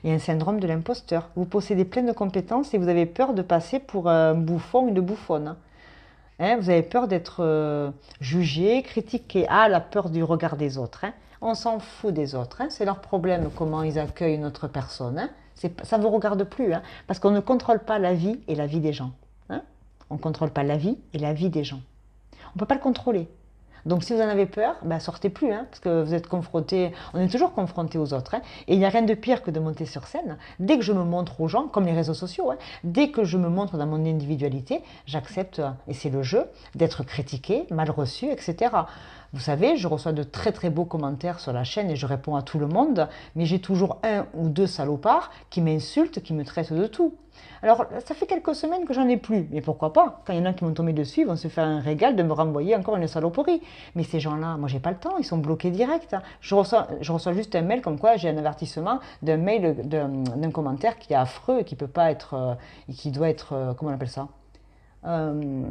Speaker 1: Il y a un syndrome de l'imposteur. Vous possédez plein de compétences et vous avez peur de passer pour un bouffon ou une bouffonne. Hein, vous avez peur d'être jugé, critiqué. Ah, la peur du regard des autres. Hein. On s'en fout des autres. Hein. C'est leur problème comment ils accueillent notre personne. Hein. Ça ne vous regarde plus. Hein, parce qu'on ne contrôle pas la vie et la vie des gens. Hein. On ne contrôle pas la vie et la vie des gens. On ne peut pas le contrôler. Donc si vous en avez peur, ben, sortez plus, hein, parce que vous êtes confronté, on est toujours confronté aux autres. Hein, et il n'y a rien de pire que de monter sur scène. Dès que je me montre aux gens, comme les réseaux sociaux, hein, dès que je me montre dans mon individualité, j'accepte, et c'est le jeu, d'être critiqué, mal reçu, etc. Vous savez, je reçois de très très beaux commentaires sur la chaîne et je réponds à tout le monde, mais j'ai toujours un ou deux salopards qui m'insultent, qui me traitent de tout. Alors, ça fait quelques semaines que j'en ai plus, mais pourquoi pas? Quand il y en a qui m'ont tombé dessus, ils vont se faire un régal de me renvoyer encore une saloperie. Mais ces gens-là, moi j'ai pas le temps, ils sont bloqués direct. Je reçois juste un mail comme quoi j'ai un avertissement d'un mail, d'un commentaire qui est affreux et qui peut pas être, qui doit être, comment on appelle ça? Euh,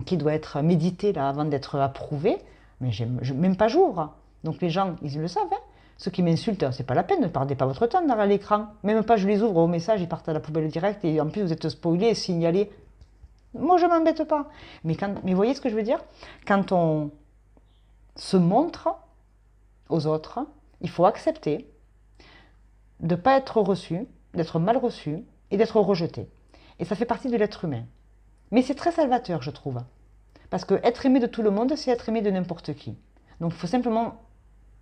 Speaker 1: qui doit être médité là avant d'être approuvé, mais même pas jour. Donc les gens, ils le savent. Hein. Ceux qui m'insultent, c'est pas la peine, ne perdez pas votre temps derrière l'écran. Même pas, je les ouvre au message, ils partent à la poubelle directe et en plus vous êtes spoilés et signalés. Moi, je m'embête pas. Mais voyez ce que je veux dire? Quand on se montre aux autres, il faut accepter de ne pas être reçu, d'être mal reçu et d'être rejeté. Et ça fait partie de l'être humain. Mais c'est très salvateur, je trouve. Parce que être aimé de tout le monde, c'est être aimé de n'importe qui. Donc il faut simplement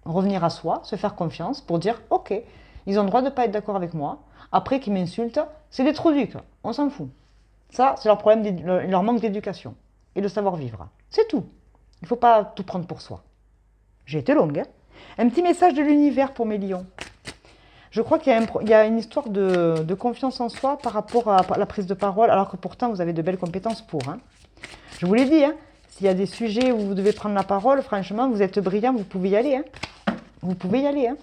Speaker 1: revenir à soi, se faire confiance pour dire ok, ils ont le droit de ne pas être d'accord avec moi. Après qu'ils m'insultent, c'est des trous ducs, on s'en fout. Ça, c'est leur problème, leur manque d'éducation et de savoir-vivre. C'est tout. Il ne faut pas tout prendre pour soi. J'ai été longue. Hein. Un petit message de l'univers pour mes lions. Je crois qu'il y a une histoire de confiance en soi par rapport à la prise de parole, alors que pourtant vous avez de belles compétences pour. Hein. Je vous l'ai dit, hein, s'il y a des sujets où vous devez prendre la parole, franchement, vous êtes brillant, vous pouvez y aller. Hein. Vous pouvez y aller. Hein.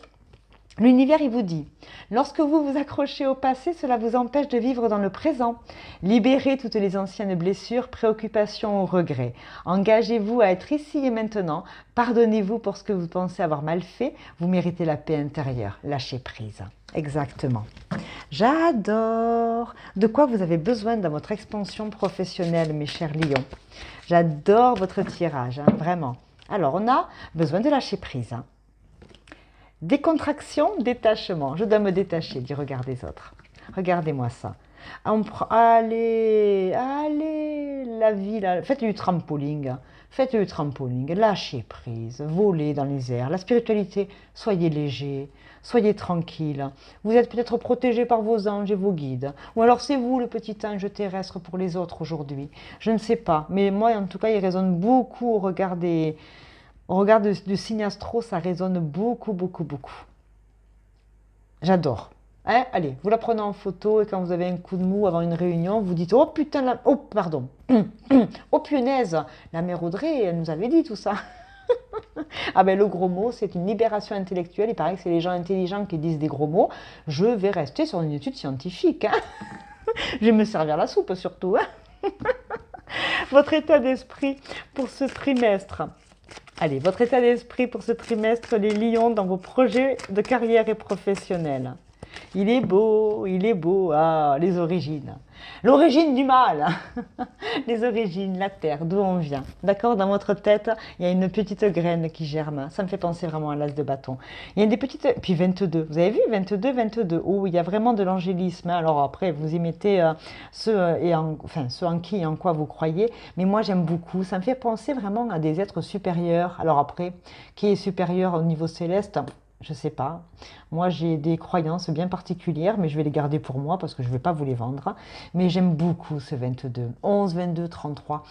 Speaker 1: L'univers, il vous dit, lorsque vous vous accrochez au passé, cela vous empêche de vivre dans le présent. Libérez toutes les anciennes blessures, préoccupations ou regrets. Engagez-vous à être ici et maintenant. Pardonnez-vous pour ce que vous pensez avoir mal fait. Vous méritez la paix intérieure. Lâchez prise. Exactement. J'adore. De quoi vous avez besoin dans votre expansion professionnelle, mes chers lions? J'adore votre tirage, hein, vraiment. Alors, on a besoin de lâcher prise. Hein. Décontraction, détachement. Je dois me détacher du regard des autres. Regardez-moi ça. Allez, la vie, là. Faites du trampoline. Faites du trampoline. Lâchez prise. Volez dans les airs. La spiritualité, soyez léger. Soyez tranquille. Vous êtes peut-être protégé par vos anges et vos guides. Ou alors c'est vous le petit ange terrestre pour les autres aujourd'hui. Je ne sais pas. Mais moi, en tout cas, il résonne beaucoup au regard du signe astro, ça résonne beaucoup, beaucoup, beaucoup. J'adore. Hein, allez, vous la prenez en photo et quand vous avez un coup de mou avant une réunion, vous dites « Oh putain, oh pardon, oh punaise, la mère Audrey, elle nous avait dit tout ça. » Ah ben le gros mot, c'est une libération intellectuelle. Il paraît que c'est les gens intelligents qui disent des gros mots. Je vais rester sur une étude scientifique. Hein. Je vais me servir la soupe surtout. Hein. Votre état d'esprit pour ce trimestre. Allez, votre état d'esprit pour ce trimestre, les lions, dans vos projets de carrière et professionnels. Il est beau, ah, les origines. L'origine du mal, les origines, la terre, d'où on vient. D'accord, dans votre tête, il y a une petite graine qui germe. Ça me fait penser vraiment à l'as de bâton. Il y a des petites... Puis 22, vous avez vu 22. Oh, il y a vraiment de l'angélisme. Alors après, vous y mettez ce en qui et en quoi vous croyez. Mais moi, j'aime beaucoup. Ça me fait penser vraiment à des êtres supérieurs. Alors après, qui est supérieur au niveau céleste ? Je sais pas. Moi, j'ai des croyances bien particulières, mais je vais les garder pour moi parce que je ne vais pas vous les vendre. Mais j'aime beaucoup ce 22. 11, 22, 33.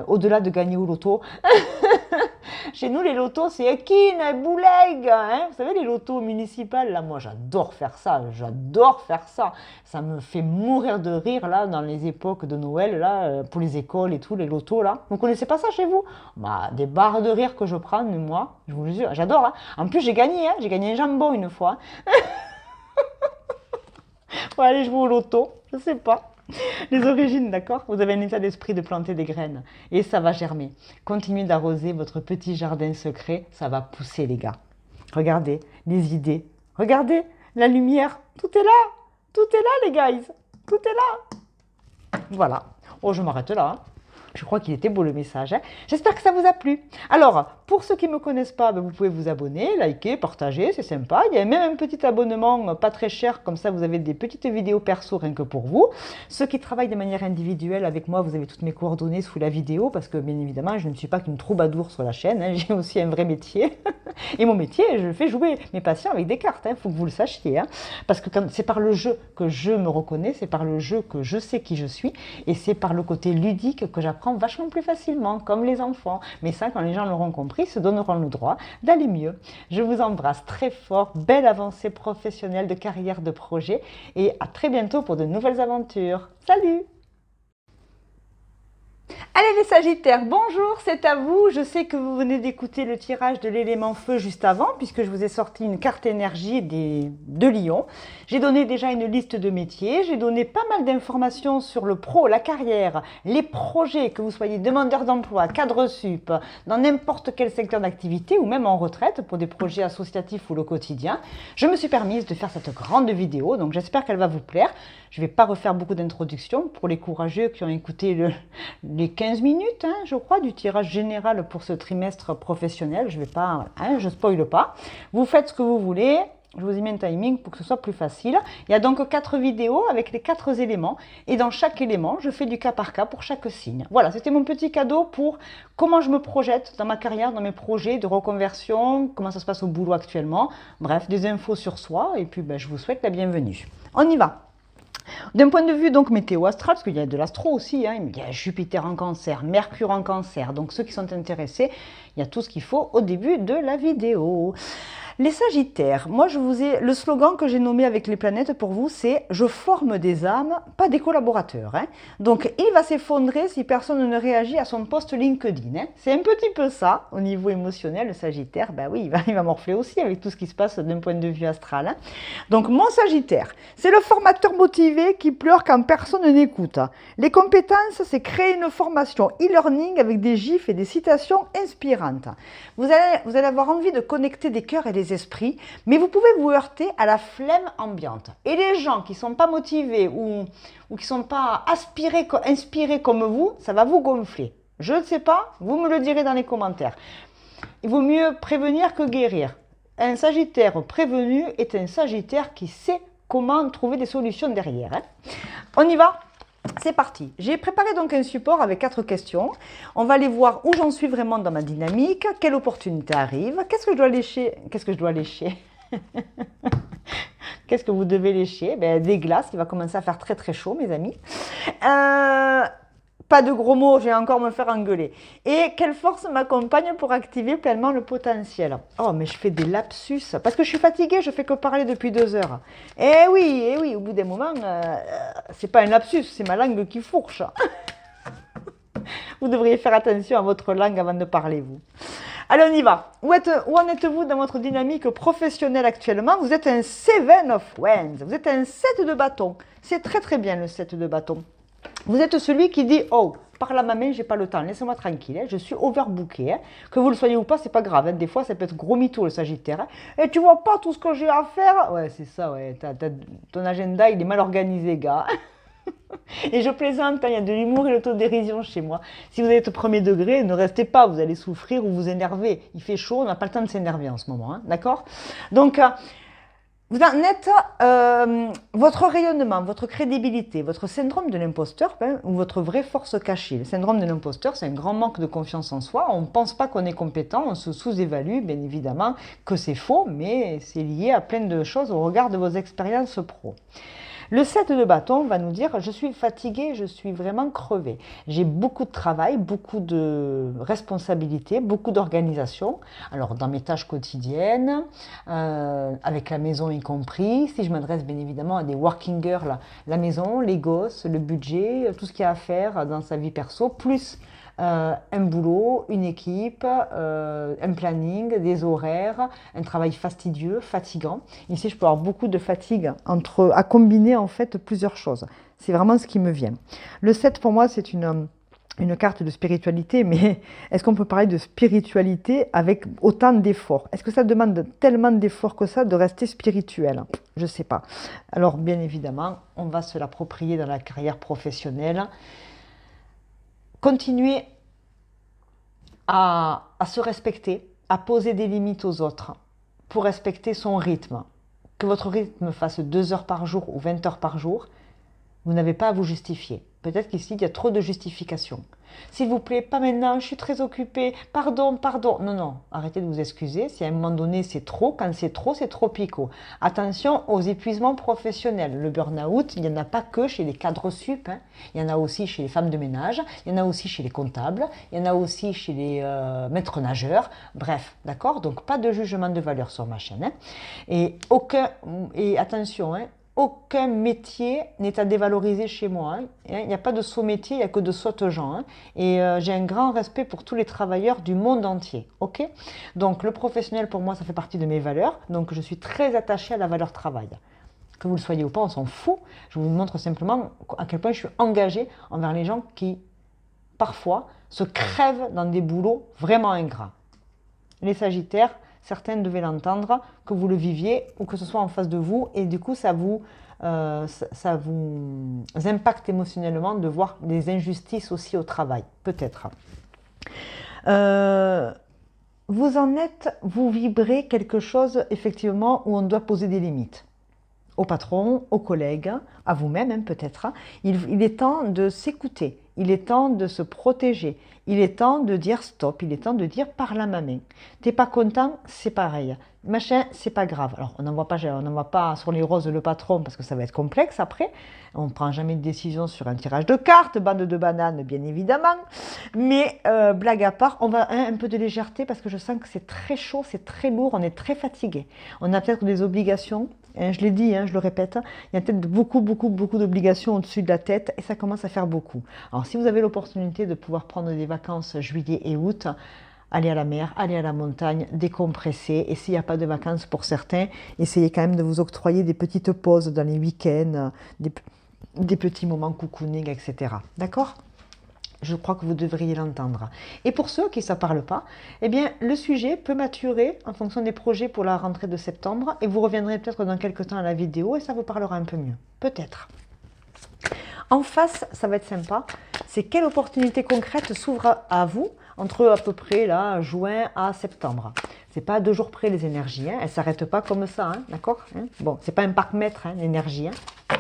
Speaker 1: Au-delà de gagner au loto. Chez nous, les lotos, c'est Ekin, Bouleg. Hein, vous savez, les lotos municipales, là, moi, j'adore faire ça. J'adore faire ça. Ça me fait mourir de rire, là, dans les époques de Noël, là, pour les écoles et tout, les lotos, là. Vous connaissez pas ça chez vous? Bah, des barres de rire que je prends, moi, je vous le jure, j'adore. Hein. En plus, j'ai gagné, hein. J'ai gagné un jambon une fois. Bon, allez, je joue au loto. Je sais pas. Les origines, d'accord? Vous avez un état d'esprit de planter des graines et ça va germer. Continuez d'arroser votre petit jardin secret, ça va pousser les gars. Regardez les idées, regardez la lumière, tout est là les guys, tout est là. Voilà, oh je m'arrête là. Hein. Je crois qu'il était beau le message. Hein. J'espère que ça vous a plu. Alors, Pour ceux qui ne me connaissent pas, vous pouvez vous abonner, liker, partager, c'est sympa. Il y a même un petit abonnement pas très cher, comme ça vous avez des petites vidéos perso rien que pour vous. Ceux qui travaillent de manière individuelle avec moi, vous avez toutes mes coordonnées sous la vidéo, parce que bien évidemment, je ne suis pas qu'une troubadour sur la chaîne, hein, j'ai aussi un vrai métier. Et mon métier, je fais jouer mes patients avec des cartes, il faut que vous le sachiez. Hein, parce que c'est par le jeu que je me reconnais, c'est par le jeu que je sais qui je suis, et c'est par le côté ludique que j'apprends vachement plus facilement, comme les enfants. Mais ça, quand les gens l'auront compris, se donneront le droit d'aller mieux. Je vous embrasse très fort, belle avancée professionnelle, de carrière, de projet, et à très bientôt pour de nouvelles aventures. Salut! Allez les Sagittaires, bonjour, c'est à vous. Je sais que vous venez d'écouter le tirage de l'élément feu juste avant, puisque je vous ai sorti une carte énergie de Lion. J'ai donné déjà une liste de métiers, j'ai donné pas mal d'informations sur le pro, la carrière, les projets, que vous soyez demandeur d'emploi, cadre sup, dans n'importe quel secteur d'activité ou même en retraite pour des projets associatifs ou le quotidien. Je me suis permise de faire cette grande vidéo, donc j'espère qu'elle va vous plaire. Je ne vais pas refaire beaucoup d'introductions pour les courageux qui ont écouté les 15 minutes, hein, je crois, du tirage général pour ce trimestre professionnel. Je vais pas, hein, je spoile pas. Vous faites ce que vous voulez. Je vous y mets un timing pour que ce soit plus facile. Il y a donc 4 vidéos avec les 4 éléments. Et dans chaque élément, je fais du cas par cas pour chaque signe. Voilà, c'était mon petit cadeau pour comment je me projette dans ma carrière, dans mes projets de reconversion, comment ça se passe au boulot actuellement. Bref, des infos sur soi. Et puis, je vous souhaite la bienvenue. On y va. D'un point de vue donc météo astral, parce qu'il y a de l'astro aussi, hein, il y a Jupiter en cancer, Mercure en cancer, donc ceux qui sont intéressés, il y a tout ce qu'il faut au début de la vidéo. Les Sagittaires, moi le slogan que j'ai nommé avec les planètes pour vous, c'est « Je forme des âmes, pas des collaborateurs hein. ». Donc il va s'effondrer si personne ne réagit à son post LinkedIn. Hein. C'est un petit peu ça au niveau émotionnel, le Sagittaire, oui, il va morfler aussi avec tout ce qui se passe d'un point de vue astral. Hein. Donc mon Sagittaire, c'est le formateur motivé qui pleure quand personne n'écoute. Les compétences, c'est créer une formation e-learning avec des gifs et des citations inspirantes. Vous allez avoir envie de connecter des cœurs et des esprits, mais vous pouvez vous heurter à la flemme ambiante. Et les gens qui ne sont pas motivés ou qui ne sont pas inspirés comme vous, ça va vous gonfler. Je ne sais pas, vous me le direz dans les commentaires. Il vaut mieux prévenir que guérir. Un Sagittaire prévenu est un Sagittaire qui sait comment trouver des solutions derrière. Hein. On y va ? C'est parti. J'ai préparé donc un support avec 4 questions. On va aller voir où j'en suis vraiment dans ma dynamique, quelle opportunité arrive, qu'est-ce que je dois lécher, qu'est-ce que je dois lécher Qu'est-ce que vous devez lécher? Des glaces, il va commencer à faire très très chaud mes amis. Pas de gros mots, je vais encore me faire engueuler. Et quelle force m'accompagne pour activer pleinement le potentiel? Oh, mais je fais des lapsus. Parce que je suis fatiguée, je fais que parler depuis 2 heures. Eh oui, au bout d'un moment, c'est pas un lapsus, c'est ma langue qui fourche. Vous devriez faire attention à votre langue avant de parler, vous. Allez, on y va. Où en êtes-vous dans votre dynamique professionnelle actuellement? Vous êtes un 7 of Wands. Vous êtes un 7 de bâton. C'est très très bien le 7 de bâton. Vous êtes celui qui dit « Oh, par là ma main, j'ai pas le temps, laissez-moi tranquille, hein, je suis overbooké. Hein. » Que vous le soyez ou pas, c'est pas grave. Hein. Des fois, ça peut être gros mytho le Sagittaire. Hein. Et tu vois pas tout ce que j'ai à faire? Ouais, c'est ça, ouais. Ton agenda, il est mal organisé, gars. Et je plaisante, hein, il y a de l'humour et l'autodérision chez moi. Si vous êtes au premier degré, ne restez pas, vous allez souffrir ou vous énerver. Il fait chaud, on n'a pas le temps de s'énerver en ce moment, hein, d'accord? Donc, vous en êtes, votre rayonnement, votre crédibilité, votre syndrome de l'imposteur ou votre vraie force cachée. Le syndrome de l'imposteur, c'est un grand manque de confiance en soi. On ne pense pas qu'on est compétent, on se sous-évalue, bien évidemment que c'est faux, mais c'est lié à plein de choses au regard de vos expériences pro. Le 7 de bâton va nous dire « Je suis fatigué, je suis vraiment crevé. J'ai beaucoup de travail, beaucoup de responsabilités, beaucoup d'organisation. Alors, dans mes tâches quotidiennes, avec la maison y compris, si je m'adresse bien évidemment à des working girls, la maison, les gosses, le budget, tout ce qu'il y a à faire dans sa vie perso, plus un boulot, une équipe, un planning, des horaires, un travail fastidieux, fatigant. Ici, je peux avoir beaucoup de fatigue à combiner en fait plusieurs choses. C'est vraiment ce qui me vient. Le 7 pour moi, c'est une carte de spiritualité, mais est-ce qu'on peut parler de spiritualité avec autant d'efforts? Est-ce que ça demande tellement d'efforts que ça de rester spirituel? Je ne sais pas. Alors, bien évidemment, on va se l'approprier dans la carrière professionnelle. Continuez à se respecter, à poser des limites aux autres pour respecter son rythme. Que votre rythme fasse 2 heures par jour ou 20 heures par jour, vous n'avez pas à vous justifier. Peut-être qu'ici, il y a trop de justifications. S'il vous plaît, pas maintenant, je suis très occupée, pardon, pardon. Non, non, arrêtez de vous excuser. Si à un moment donné, c'est trop, quand c'est trop picot. Attention aux épuisements professionnels. Le burn-out, il n'y en a pas que chez les cadres sup. Hein. Il y en a aussi chez les femmes de ménage, il y en a aussi chez les comptables, il y en a aussi chez les maîtres nageurs. Bref, d'accord. Donc, pas de jugement de valeur sur ma chaîne. Hein. Et attention, hein, aucun métier n'est à dévaloriser chez moi. Hein. Il n'y a pas de saut métier, il n'y a que de sottes gens. Hein. Et j'ai un grand respect pour tous les travailleurs du monde entier. Ok. Donc le professionnel, pour moi, ça fait partie de mes valeurs. Donc je suis très attachée à la valeur travail. Que vous le soyez ou pas, on s'en fout. Je vous montre simplement à quel point je suis engagée envers les gens qui, parfois, se crèvent dans des boulots vraiment ingrats. Les Sagittaires, certains devaient l'entendre, que vous le viviez ou que ce soit en face de vous, et du coup ça vous impacte émotionnellement de voir des injustices aussi au travail, peut-être. Vous vibrez quelque chose effectivement où on doit poser des limites. Au patron, aux collègues, à vous-même hein, peut-être. Il est temps de s'écouter, il est temps de se protéger, il est temps de dire stop, il est temps de dire parle à ma main. T'es pas content, c'est pareil. Machin, c'est pas grave. Alors on n'envoie pas sur les roses le patron parce que ça va être complexe après. On ne prend jamais de décision sur un tirage de cartes, bande de bananes bien évidemment. Mais blague à part, on va un peu de légèreté parce que je sens que c'est très chaud, c'est très lourd, on est très fatigué. On a peut-être des obligations. Je l'ai dit, je le répète, il y a peut-être beaucoup d'obligations au-dessus de la tête et ça commence à faire beaucoup. Alors si vous avez l'opportunité de pouvoir prendre des vacances juillet et août, allez à la mer, allez à la montagne, décompressez. Et s'il n'y a pas de vacances pour certains, essayez quand même de vous octroyer des petites pauses dans les week-ends, des petits moments cocooning, etc. D'accord ? Je crois que vous devriez l'entendre. Et pour ceux qui ne s'en parlent pas, eh bien, le sujet peut maturer en fonction des projets pour la rentrée de septembre et vous reviendrez peut-être dans quelques temps à la vidéo et ça vous parlera un peu mieux. Peut-être. En face, ça va être sympa, c'est quelle opportunité concrète s'ouvre à vous entre à peu près là, juin à septembre. C'est pas à 2 jours près les énergies, hein. Elles ne s'arrêtent pas comme ça, hein, d'accord hein. Bon, c'est pas un parc-mètre, hein, l'énergie. Hein.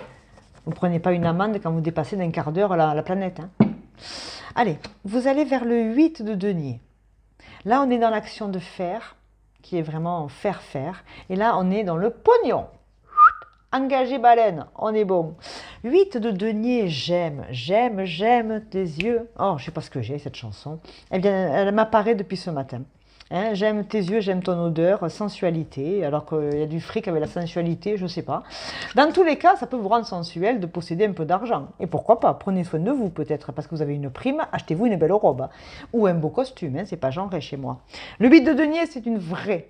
Speaker 1: Vous ne prenez pas une amende quand vous dépassez d'un quart d'heure la planète. Hein. Allez, vous allez vers le 8 de denier. Là, on est dans l'action de faire, qui est vraiment faire. Et là, on est dans le pognon. Engagé baleine, on est bon. 8 de denier, j'aime tes yeux. Oh, je ne sais pas ce que j'ai, cette chanson. Eh bien, elle m'apparaît depuis ce matin. Hein, j'aime tes yeux, j'aime ton odeur, sensualité, alors qu'il y a du fric avec la sensualité, je ne sais pas. Dans tous les cas, ça peut vous rendre sensuel de posséder un peu d'argent. Et pourquoi pas, prenez soin de vous peut-être, parce que vous avez une prime, achetez-vous une belle robe. Ou un beau costume, hein, c'est pas genré chez moi. Le 8 de denier, c'est une vraie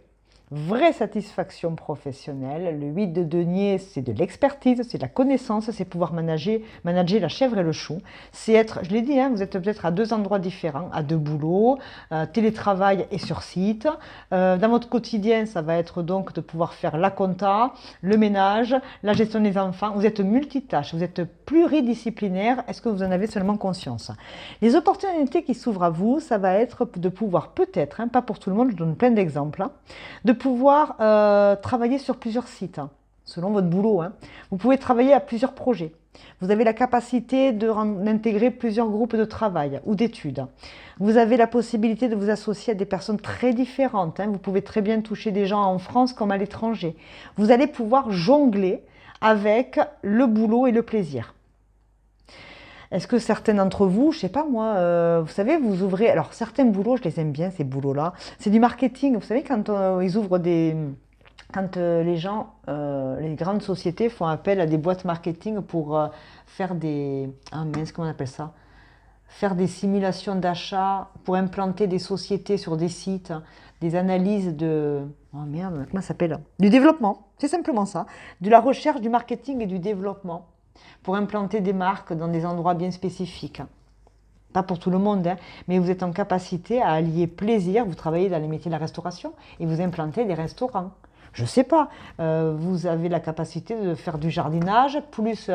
Speaker 1: satisfaction professionnelle. Le 8 de denier, c'est de l'expertise, c'est de la connaissance, c'est pouvoir manager la chèvre et le chou. C'est être, je l'ai dit, hein, vous êtes peut-être à 2 endroits différents, à 2 boulots, télétravail et sur site. Dans votre quotidien, ça va être donc de pouvoir faire la compta, le ménage, la gestion des enfants. Vous êtes multitâche, vous êtes pluridisciplinaire. Est-ce que vous en avez seulement conscience? Les opportunités qui s'ouvrent à vous, ça va être de pouvoir peut-être, hein, pas pour tout le monde, je donne plein d'exemples, hein, de pouvoir travailler sur plusieurs sites, hein, selon votre boulot. Hein. Vous pouvez travailler à plusieurs projets. Vous avez la capacité d'intégrer plusieurs groupes de travail ou d'études. Vous avez la possibilité de vous associer à des personnes très différentes. Hein. Vous pouvez très bien toucher des gens en France comme à l'étranger. Vous allez pouvoir jongler avec le boulot et le plaisir. Est-ce que certains d'entre vous, je ne sais pas moi, vous savez, vous ouvrez... Alors, certains boulots, je les aime bien, ces boulots-là. C'est du marketing. Vous savez, quand ils ouvrent des... Quand les gens, les grandes sociétés font appel à des boîtes marketing pour faire des... Ah mince, comment on appelle ça? Faire des simulations d'achat, pour implanter des sociétés sur des sites, des analyses de... Oh merde, comment ça s'appelle? Du développement, c'est simplement ça. De la recherche, du marketing et du développement. Pour implanter des marques dans des endroits bien spécifiques. Pas pour tout le monde, hein, mais vous êtes en capacité à allier plaisir, vous travaillez dans les métiers de la restauration et vous implantez des restaurants. Je ne sais pas, vous avez la capacité de faire du jardinage, plus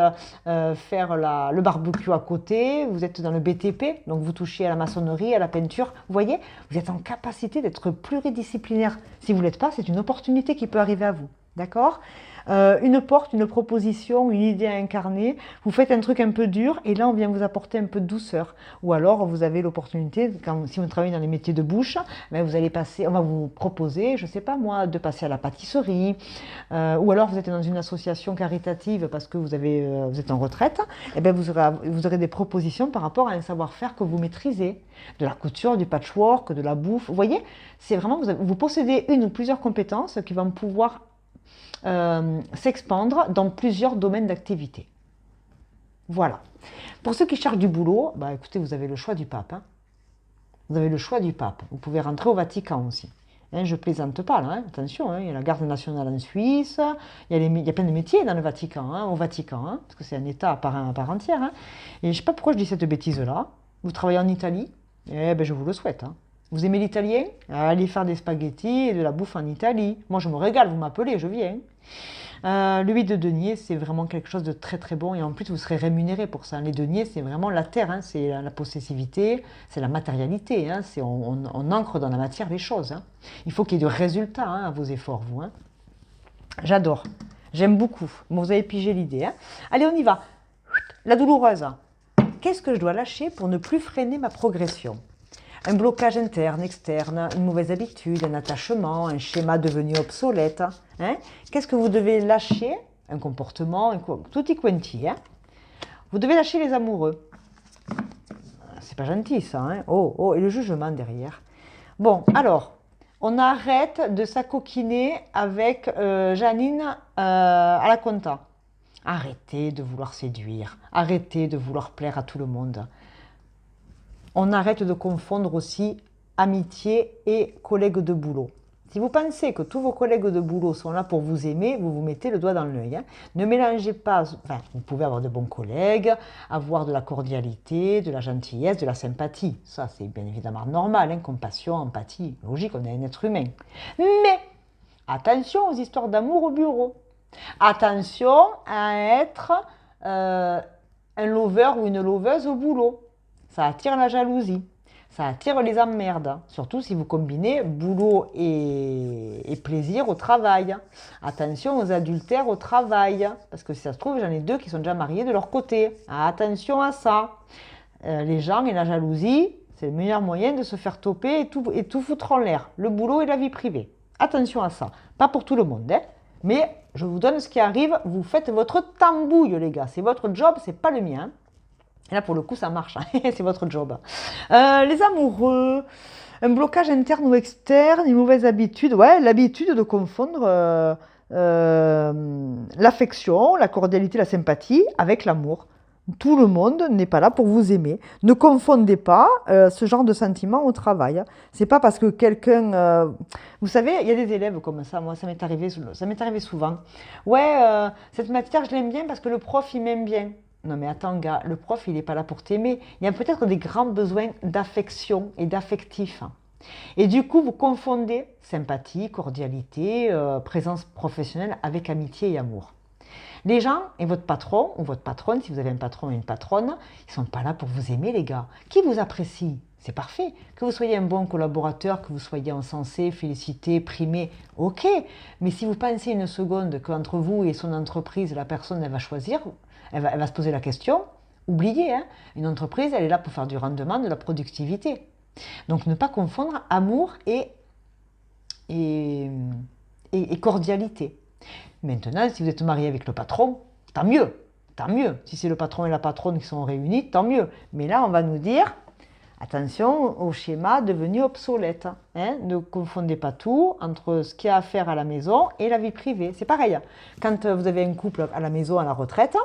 Speaker 1: faire le barbecue à côté, vous êtes dans le BTP, donc vous touchez à la maçonnerie, à la peinture. Vous voyez, vous êtes en capacité d'être pluridisciplinaire. Si vous ne l'êtes pas, c'est une opportunité qui peut arriver à vous. D'accord? Une porte, une proposition, une idée à incarner, vous faites un truc un peu dur et là on vient vous apporter un peu de douceur. Ou alors vous avez l'opportunité, si vous travaillez dans les métiers de bouche, ben vous allez passer, on va vous proposer, je ne sais pas moi, de passer à la pâtisserie, ou alors vous êtes dans une association caritative parce que vous êtes en retraite, et ben vous aurez des propositions par rapport à un savoir-faire que vous maîtrisez, de la couture, du patchwork, de la bouffe. Vous voyez, c'est vraiment, vous possédez une ou plusieurs compétences qui vont pouvoir s'expandre dans plusieurs domaines d'activité. Voilà. Pour ceux qui cherchent du boulot, bah écoutez, vous avez le choix du pape. Hein. Vous avez le choix du pape. Vous pouvez rentrer au Vatican aussi. Hein, je plaisante pas là, hein. Attention, hein, il y a la garde nationale en Suisse, il y a plein de métiers dans le Vatican, hein, au Vatican, hein, parce que c'est un État à part entière. Hein. Et je ne sais pas pourquoi je dis cette bêtise-là. Vous travaillez en Italie, eh ben je vous le souhaite. Hein. Vous aimez l'italien? Allez faire des spaghettis et de la bouffe en Italie. Moi, je me régale, vous m'appelez, je viens. Le 8 de denier, c'est vraiment quelque chose de très très bon et en plus, vous serez rémunéré pour ça. Les deniers, c'est vraiment la terre, hein, c'est la possessivité, c'est la matérialité. Hein, on ancre dans la matière les choses. Hein. Il faut qu'il y ait du résultat hein, à vos efforts, vous. Hein. J'adore, j'aime beaucoup. Bon, vous avez pigé l'idée. Hein. Allez, on y va. La douloureuse. Qu'est-ce que je dois lâcher pour ne plus freiner ma progression? Un blocage interne, externe, une mauvaise habitude, un attachement, un schéma devenu obsolète. Hein? Qu'est-ce que vous devez lâcher? Un comportement, tutti quanti. Hein? Vous devez lâcher les amoureux. C'est pas gentil ça. Hein? Oh, et le jugement derrière. Bon, alors, on arrête de s'acoquiner avec Janine à la compta. Arrêtez de vouloir séduire. Arrêtez de vouloir plaire à tout le monde. On arrête de confondre aussi amitié et collègues de boulot. Si vous pensez que tous vos collègues de boulot sont là pour vous aimer, vous vous mettez le doigt dans l'œil. Hein. Ne mélangez pas, enfin, vous pouvez avoir de bons collègues, avoir de la cordialité, de la gentillesse, de la sympathie. Ça, c'est bien évidemment normal, hein, compassion, empathie, logique, on est un être humain. Mais attention aux histoires d'amour au bureau. Attention à être un lover ou une loveuse au boulot. Ça attire la jalousie, ça attire les emmerdes, surtout si vous combinez boulot et plaisir au travail. Attention aux adultères au travail, parce que si ça se trouve, j'en ai 2 qui sont déjà mariés de leur côté. Attention à ça. Les gens et la jalousie, c'est le meilleur moyen de se faire toper et tout foutre en l'air, le boulot et la vie privée. Attention à ça, pas pour tout le monde, hein, mais je vous donne ce qui arrive, vous faites votre tambouille les gars, c'est votre job, c'est pas le mien. Et là, pour le coup, ça marche. C'est votre job. Les amoureux, un blocage interne ou externe, une mauvaise habitude. Ouais, l'habitude de confondre l'affection, la cordialité, la sympathie avec l'amour. Tout le monde n'est pas là pour vous aimer. Ne confondez pas ce genre de sentiment au travail. C'est pas parce que quelqu'un... vous savez, il y a des élèves comme ça. Moi, ça m'est arrivé souvent. Ouais, cette matière, je l'aime bien parce que le prof, il m'aime bien. Non mais attends gars, le prof il n'est pas là pour t'aimer. Il y a peut-être des grands besoins d'affection et d'affectif. Et du coup vous confondez sympathie, cordialité, présence professionnelle avec amitié et amour. Les gens et votre patron ou votre patronne, si vous avez un patron et une patronne, ils ne sont pas là pour vous aimer les gars. Qui vous apprécie? C'est parfait. Que vous soyez un bon collaborateur, que vous soyez encensé, félicité, primé, ok. Mais si vous pensez une seconde qu'entre vous et son entreprise, la personne elle va choisir, elle va se poser la question, oubliez, hein, une entreprise, elle est là pour faire du rendement, de la productivité. Donc ne pas confondre amour et cordialité. Maintenant, si vous êtes marié avec le patron, tant mieux, tant mieux. Si c'est le patron et la patronne qui sont réunis, tant mieux. Mais là, on va nous dire, attention au schéma devenu obsolète. Hein, ne confondez pas tout entre ce qu'il y a à faire à la maison et la vie privée. C'est pareil. Quand vous avez un couple à la maison à la retraite,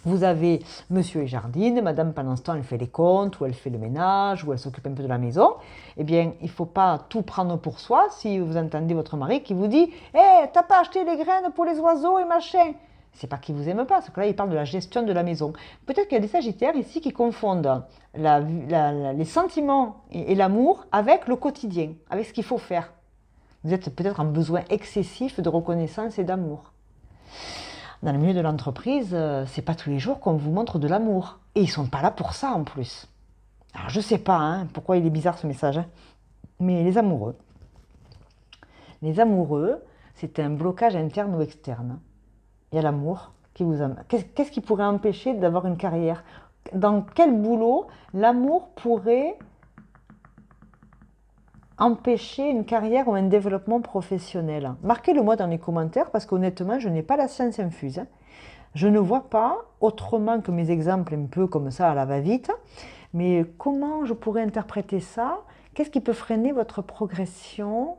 Speaker 1: vous avez monsieur et jardine, madame pendant ce temps elle fait les comptes, ou elle fait le ménage, ou elle s'occupe un peu de la maison. Eh bien, il ne faut pas tout prendre pour soi si vous entendez votre mari qui vous dit « Hé, t'as pas acheté les graines pour les oiseaux et machin ?» C'est pas qu'il vous aime pas, c'est que là il parle de la gestion de la maison. Peut-être qu'il y a des sagittaires ici qui confondent les sentiments et l'amour avec le quotidien, avec ce qu'il faut faire. Vous êtes peut-être en besoin excessif de reconnaissance et d'amour. Dans le milieu de l'entreprise, c'est pas tous les jours qu'on vous montre de l'amour. Et ils sont pas là pour ça en plus. Alors je sais pas pourquoi il est bizarre ce message, mais les amoureux, c'est un blocage interne ou externe. Il y a l'amour qui vous amène. Qu'est-ce qui pourrait empêcher d'avoir une carrière? Dans quel boulot l'amour pourrait empêcher une carrière ou un développement professionnel? Marquez-le moi dans les commentaires parce qu'honnêtement, je n'ai pas la science infuse. Je ne vois pas, autrement que mes exemples un peu comme ça à la va-vite, mais comment je pourrais interpréter ça? Qu'est-ce qui peut freiner votre progression?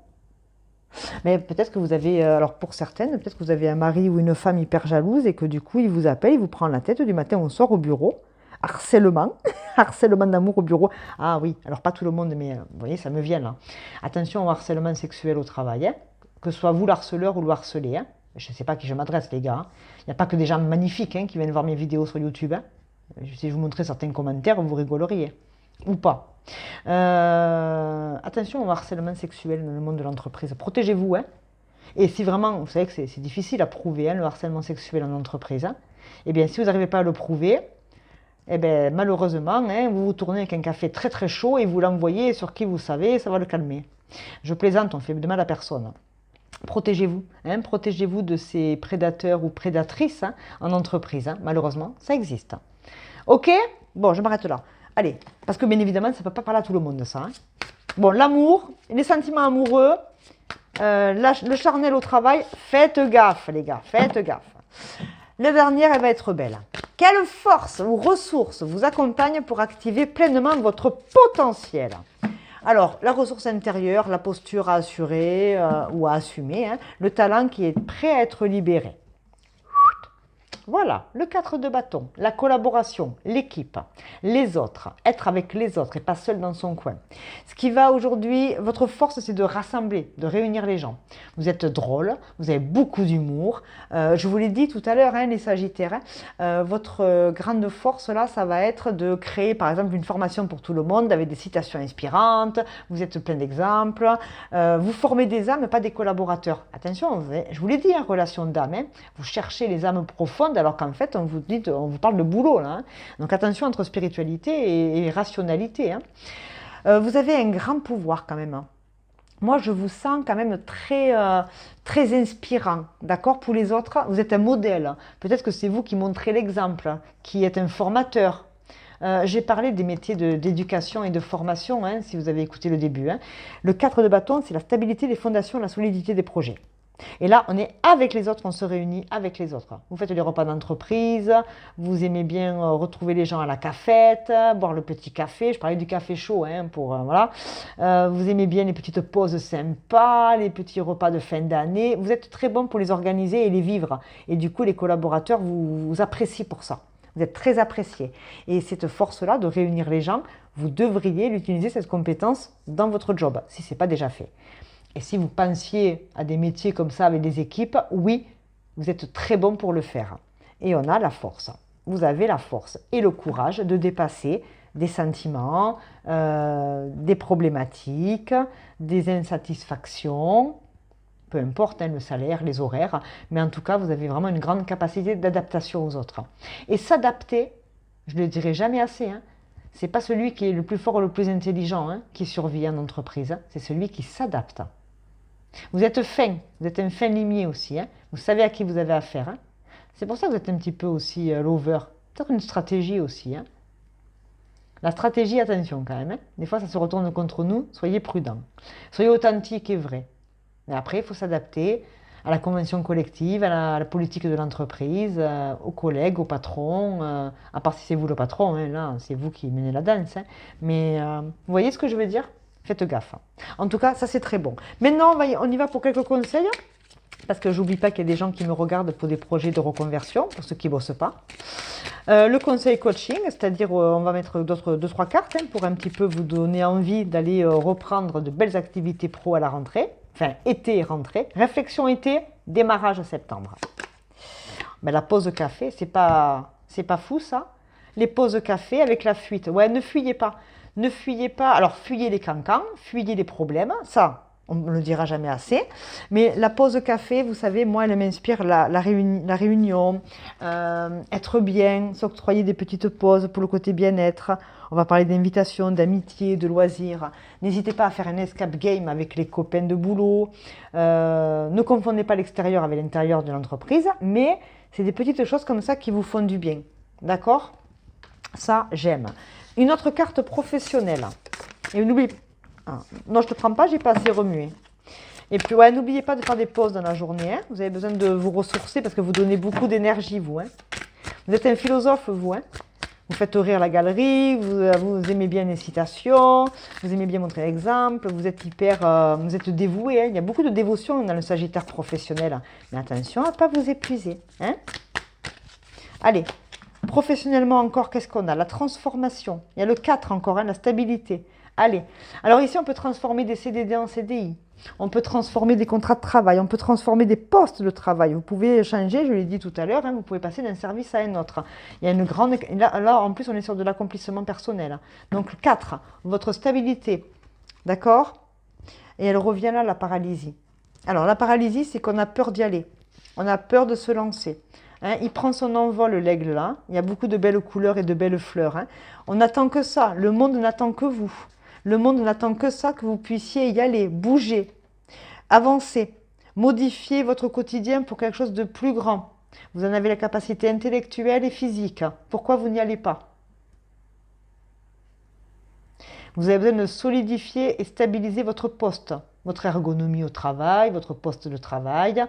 Speaker 1: Mais peut-être que vous avez, alors pour certaines, peut-être que vous avez un mari ou une femme hyper jalouse et que du coup il vous appelle, il vous prend la tête du matin au soir au bureau. Harcèlement, harcèlement d'amour au bureau. Ah oui, alors pas tout le monde, mais vous voyez, ça me vient là. Attention au harcèlement sexuel au travail, que ce soit vous l'harceleur ou le harcelé. Je ne sais pas à qui je m'adresse les gars. Il n'y a pas que des gens magnifiques qui viennent voir mes vidéos sur YouTube. Si je vous montrais certains commentaires, vous rigoleriez. Ou pas. Attention au harcèlement sexuel dans le monde de l'entreprise. Protégez-vous. Et si vraiment, vous savez que c'est difficile à prouver, le harcèlement sexuel en entreprise, eh bien si vous n'arrivez pas à le prouver, eh bien, malheureusement, vous vous tournez avec un café très très chaud et vous l'envoyez sur qui vous savez, ça va le calmer. Je plaisante, on fait de mal à personne. Protégez-vous, protégez-vous de ces prédateurs ou prédatrices en entreprise, malheureusement, ça existe. Ok? Bon, je m'arrête là. Allez, parce que bien évidemment, ça ne peut pas parler à tout le monde, ça. Bon, l'amour, les sentiments amoureux, le charnel au travail, faites gaffe, les gars, faites gaffe. La dernière, elle va être belle. Quelle force ou ressources vous accompagne pour activer pleinement votre potentiel? Alors, la ressource intérieure, la posture à assurer ou à assumer, le talent qui est prêt à être libéré. Voilà, le 4 de bâton, la collaboration, l'équipe, les autres, être avec les autres et pas seul dans son coin. Ce qui va aujourd'hui, votre force, c'est de rassembler, de réunir les gens. Vous êtes drôle, vous avez beaucoup d'humour. Je vous l'ai dit tout à l'heure, les Sagittaires, votre grande force là, ça va être de créer par exemple une formation pour tout le monde avec des citations inspirantes. Vous êtes plein d'exemples. Vous formez des âmes, pas des collaborateurs. Attention, je vous l'ai dit, relation d'âme. Vous cherchez les âmes profondes alors qu'en fait, on vous parle de boulot là. Donc attention entre spiritualité et rationalité. Vous avez un grand pouvoir quand même. Moi, je vous sens quand même très, très inspirant, d'accord, pour les autres. Vous êtes un modèle. Peut-être que c'est vous qui montrez l'exemple, qui êtes un formateur. J'ai parlé des métiers d'éducation et de formation, si vous avez écouté le début. Le 4 de bâton, c'est la stabilité des fondations, la solidité des projets. Et là, on est avec les autres, on se réunit avec les autres. Vous faites les repas d'entreprise, vous aimez bien retrouver les gens à la cafette, boire le petit café. Je parlais du café chaud, voilà. Vous aimez bien les petites pauses sympas, les petits repas de fin d'année. Vous êtes très bon pour les organiser et les vivre. Et du coup, les collaborateurs vous apprécient pour ça. Vous êtes très appréciés. Et cette force-là de réunir les gens, vous devriez l'utiliser, cette compétence, dans votre job, si ce n'est pas déjà fait. Et si vous pensiez à des métiers comme ça avec des équipes, oui, vous êtes très bon pour le faire. Et on a la force. Vous avez la force et le courage de dépasser des sentiments, des problématiques, des insatisfactions, peu importe le salaire, les horaires, mais en tout cas, vous avez vraiment une grande capacité d'adaptation aux autres. Et s'adapter, je ne le dirai jamais assez, c'est pas celui qui est le plus fort ou le plus intelligent qui survit en entreprise, c'est celui qui s'adapte. Vous êtes fin, vous êtes un fin limier aussi, vous savez à qui vous avez affaire. C'est pour ça que vous êtes un petit peu aussi lover, peut-être une stratégie aussi. La stratégie, attention quand même, des fois ça se retourne contre nous, soyez prudents, soyez authentiques et vrais. Mais après, il faut s'adapter à la convention collective, à la politique de l'entreprise, aux collègues, aux patrons, à part si c'est vous le patron, là c'est vous qui menez la danse. Mais vous voyez ce que je veux dire? Faites gaffe. En tout cas, ça c'est très bon. Maintenant, on y va pour quelques conseils, parce que j'oublie pas qu'il y a des gens qui me regardent pour des projets de reconversion, pour ceux qui ne bossent pas. Le conseil coaching, c'est-à-dire on va mettre 2-3 cartes pour un petit peu vous donner envie d'aller reprendre de belles activités pro à la rentrée. Enfin, été et rentrée. Réflexion été, démarrage septembre. Mais la pause café, c'est pas fou ça. Les pauses café avec la fuite. Ouais, ne fuyez pas. Ne fuyez pas. Alors, fuyez les cancans, fuyez les problèmes. Ça, On ne le dira jamais assez. Mais la pause café, vous savez, moi, elle m'inspire la réunion, être bien, s'octroyer des petites pauses pour le côté bien-être. On va parler d'invitation, d'amitié, de loisirs. N'hésitez pas à faire un escape game avec les copains de boulot. Ne confondez pas l'extérieur avec l'intérieur de l'entreprise, mais c'est des petites choses comme ça qui vous font du bien. D'accord? Ça, j'aime. Une autre carte professionnelle. Et n'oubliez pas. Non, je ne te prends pas, j'ai pas assez remué. Et puis, ouais, n'oubliez pas de faire des pauses dans la journée. Hein. Vous avez besoin de vous ressourcer parce que vous donnez beaucoup d'énergie, vous. Hein. Vous êtes un philosophe, vous. Hein. Vous faites rire la galerie, vous aimez bien les citations, vous aimez bien montrer l'exemple, vous êtes vous êtes dévoué. Hein. Il y a beaucoup de dévotion dans le Sagittaire professionnel. Mais attention à ne pas vous épuiser. Hein. Allez, professionnellement encore, qu'est-ce qu'on a? La transformation. Il y a le 4 encore, hein, la stabilité. Allez, alors ici on peut transformer des CDD en CDI, on peut transformer des contrats de travail, on peut transformer des postes de travail. Vous pouvez changer, je l'ai dit tout à l'heure, hein, vous pouvez passer d'un service à un autre. Il y a une grande... Là en plus on est sur de l'accomplissement personnel. Donc 4, votre stabilité, d'accord? Et elle revient là, la paralysie. Alors la paralysie, c'est qu'on a peur d'y aller, on a peur de se lancer. Hein, il prend son envol, l'aigle là, il y a beaucoup de belles couleurs et de belles fleurs. Hein. On n'attend que ça, le monde n'attend que vous. Le monde n'attend que ça, que vous puissiez y aller, bouger, avancer, modifier votre quotidien pour quelque chose de plus grand. Vous en avez la capacité intellectuelle et physique. Pourquoi vous n'y allez pas? Vous avez besoin de solidifier et stabiliser votre poste, votre ergonomie au travail, votre poste de travail.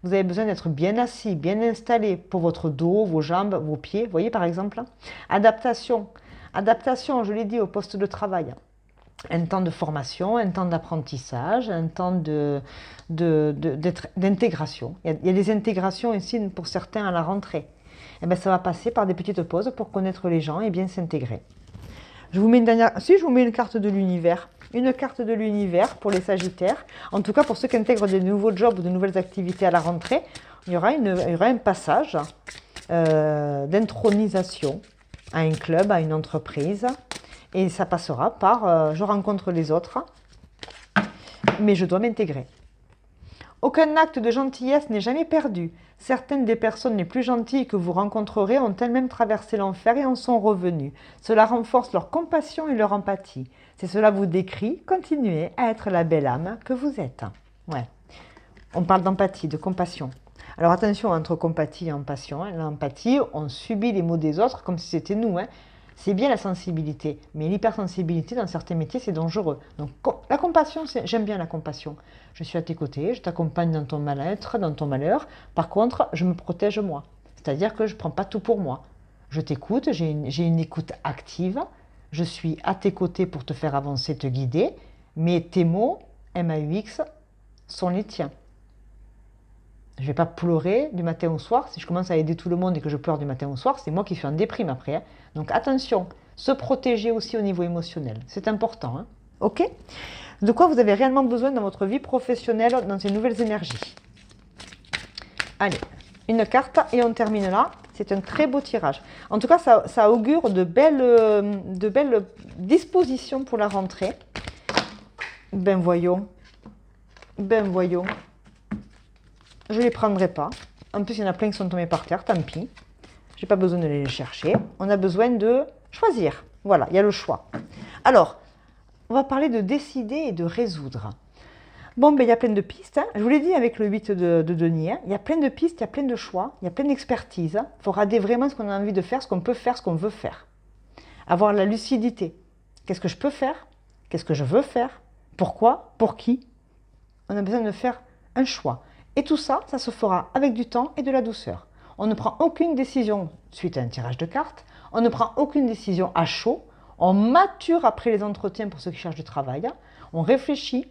Speaker 1: Vous avez besoin d'être bien assis, bien installé pour votre dos, vos jambes, vos pieds. Vous voyez par exemple? Adaptation. Adaptation, je l'ai dit, au poste de travail. Un temps de formation, un temps d'apprentissage, un temps d'intégration. Il y a des intégrations ici pour certains à la rentrée. Et bien, ça va passer par des petites pauses pour connaître les gens et bien s'intégrer. Je vous mets une dernière... Si, je vous mets une carte de l'univers. Une carte de l'univers pour les Sagittaires. En tout cas, pour ceux qui intègrent de nouveaux jobs ou de nouvelles activités à la rentrée, il y aura un passage d'intronisation à un club, à une entreprise. Et ça passera par je rencontre les autres, mais je dois m'intégrer. Aucun acte de gentillesse n'est jamais perdu. Certaines des personnes les plus gentilles que vous rencontrerez ont elles-mêmes traversé l'enfer et en sont revenues. Cela renforce leur compassion et leur empathie. Si cela vous décrit, continuez à être la belle âme que vous êtes. Ouais. On parle d'empathie, de compassion. Alors attention entre compatie et empathie. Hein. L'empathie, on subit les maux des autres comme si c'était nous. Hein. C'est bien la sensibilité, mais l'hypersensibilité dans certains métiers, c'est dangereux. Donc la compassion, j'aime bien la compassion. Je suis à tes côtés, je t'accompagne dans ton mal-être, dans ton malheur. Par contre, je me protège moi. C'est-à-dire que je ne prends pas tout pour moi. Je t'écoute, j'ai une écoute active. Je suis à tes côtés pour te faire avancer, te guider. Mais tes mots, MAUX, sont les tiens. Je ne vais pas pleurer du matin au soir. Si je commence à aider tout le monde et que je pleure du matin au soir, c'est moi qui suis en déprime après. Hein. Donc attention, se protéger aussi au niveau émotionnel. C'est important. Hein. Ok? De quoi vous avez réellement besoin dans votre vie professionnelle, dans ces nouvelles énergies? Allez, une carte et on termine là. C'est un très beau tirage. En tout cas, ça augure de belles dispositions pour la rentrée. Ben voyons. Ben voyons. Je ne les prendrai pas. En plus, il y en a plein qui sont tombés par terre, tant pis. Je n'ai pas besoin de les chercher. On a besoin de choisir. Voilà, il y a le choix. Alors, on va parler de décider et de résoudre. Bon, ben, il y a plein de pistes. Hein. Je vous l'ai dit avec le 8 de denier. Hein. Il y a plein de pistes, il y a plein de choix, il y a plein d'expertise. Il faut regarder vraiment ce qu'on a envie de faire, ce qu'on peut faire, ce qu'on veut faire. Avoir la lucidité. Qu'est-ce que je peux faire? Qu'est-ce que je veux faire? Pourquoi? Pour qui? On a besoin de faire un choix. Et tout ça, ça se fera avec du temps et de la douceur. On ne prend aucune décision suite à un tirage de cartes. On ne prend aucune décision à chaud. On mature après les entretiens pour ceux qui cherchent du travail. On réfléchit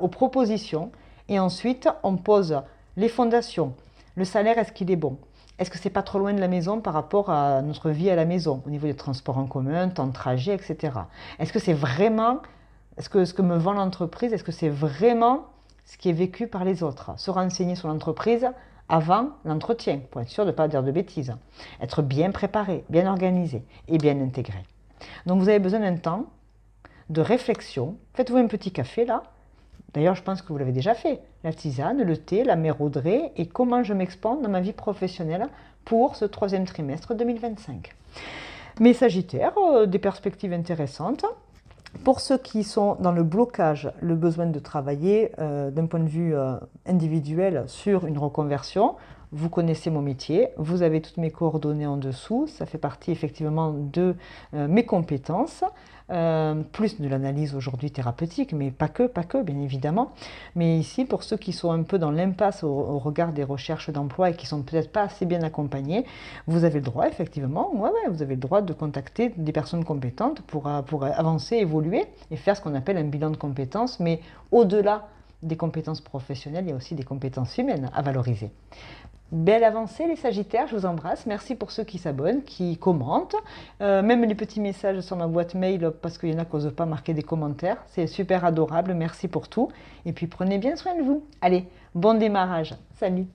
Speaker 1: aux propositions et ensuite on pose les fondations. Le salaire, est-ce qu'il est bon? Est-ce que c'est pas trop loin de la maison par rapport à notre vie à la maison, au niveau des transports en commun, temps de trajet, etc. Est-ce que c'est vraiment, ce que me vend l'entreprise, est-ce que c'est vraiment ce qui est vécu par les autres? Se renseigner sur l'entreprise avant l'entretien, pour être sûr de ne pas dire de bêtises. Être bien préparé, bien organisé et bien intégré. Donc vous avez besoin d'un temps de réflexion. Faites-vous un petit café là, D'ailleurs, je pense que vous l'avez déjà fait. La tisane, le thé, la maraudrée et comment je m'expande dans ma vie professionnelle pour ce troisième trimestre 2025. Mes Sagittaires, des perspectives intéressantes. Pour ceux qui sont dans le blocage, le besoin de travailler d'un point de vue individuel sur une reconversion, vous connaissez mon métier, vous avez toutes mes coordonnées en dessous, ça fait partie effectivement de mes compétences, plus de l'analyse aujourd'hui thérapeutique, mais pas que, bien évidemment. Mais ici, pour ceux qui sont un peu dans l'impasse au regard des recherches d'emploi et qui sont peut-être pas assez bien accompagnés, vous avez le droit, effectivement, vous avez le droit de contacter des personnes compétentes pour avancer, évoluer et faire ce qu'on appelle un bilan de compétences, mais au-delà des compétences professionnelles, il y a aussi des compétences humaines à valoriser. Belle avancée les Sagittaires, je vous embrasse. Merci pour ceux qui s'abonnent, qui commentent. Même les petits messages sur ma boîte mail, parce qu'il y en a qui n'osent pas marquer des commentaires. C'est super adorable, merci pour tout. Et puis prenez bien soin de vous. Allez, bon démarrage. Salut.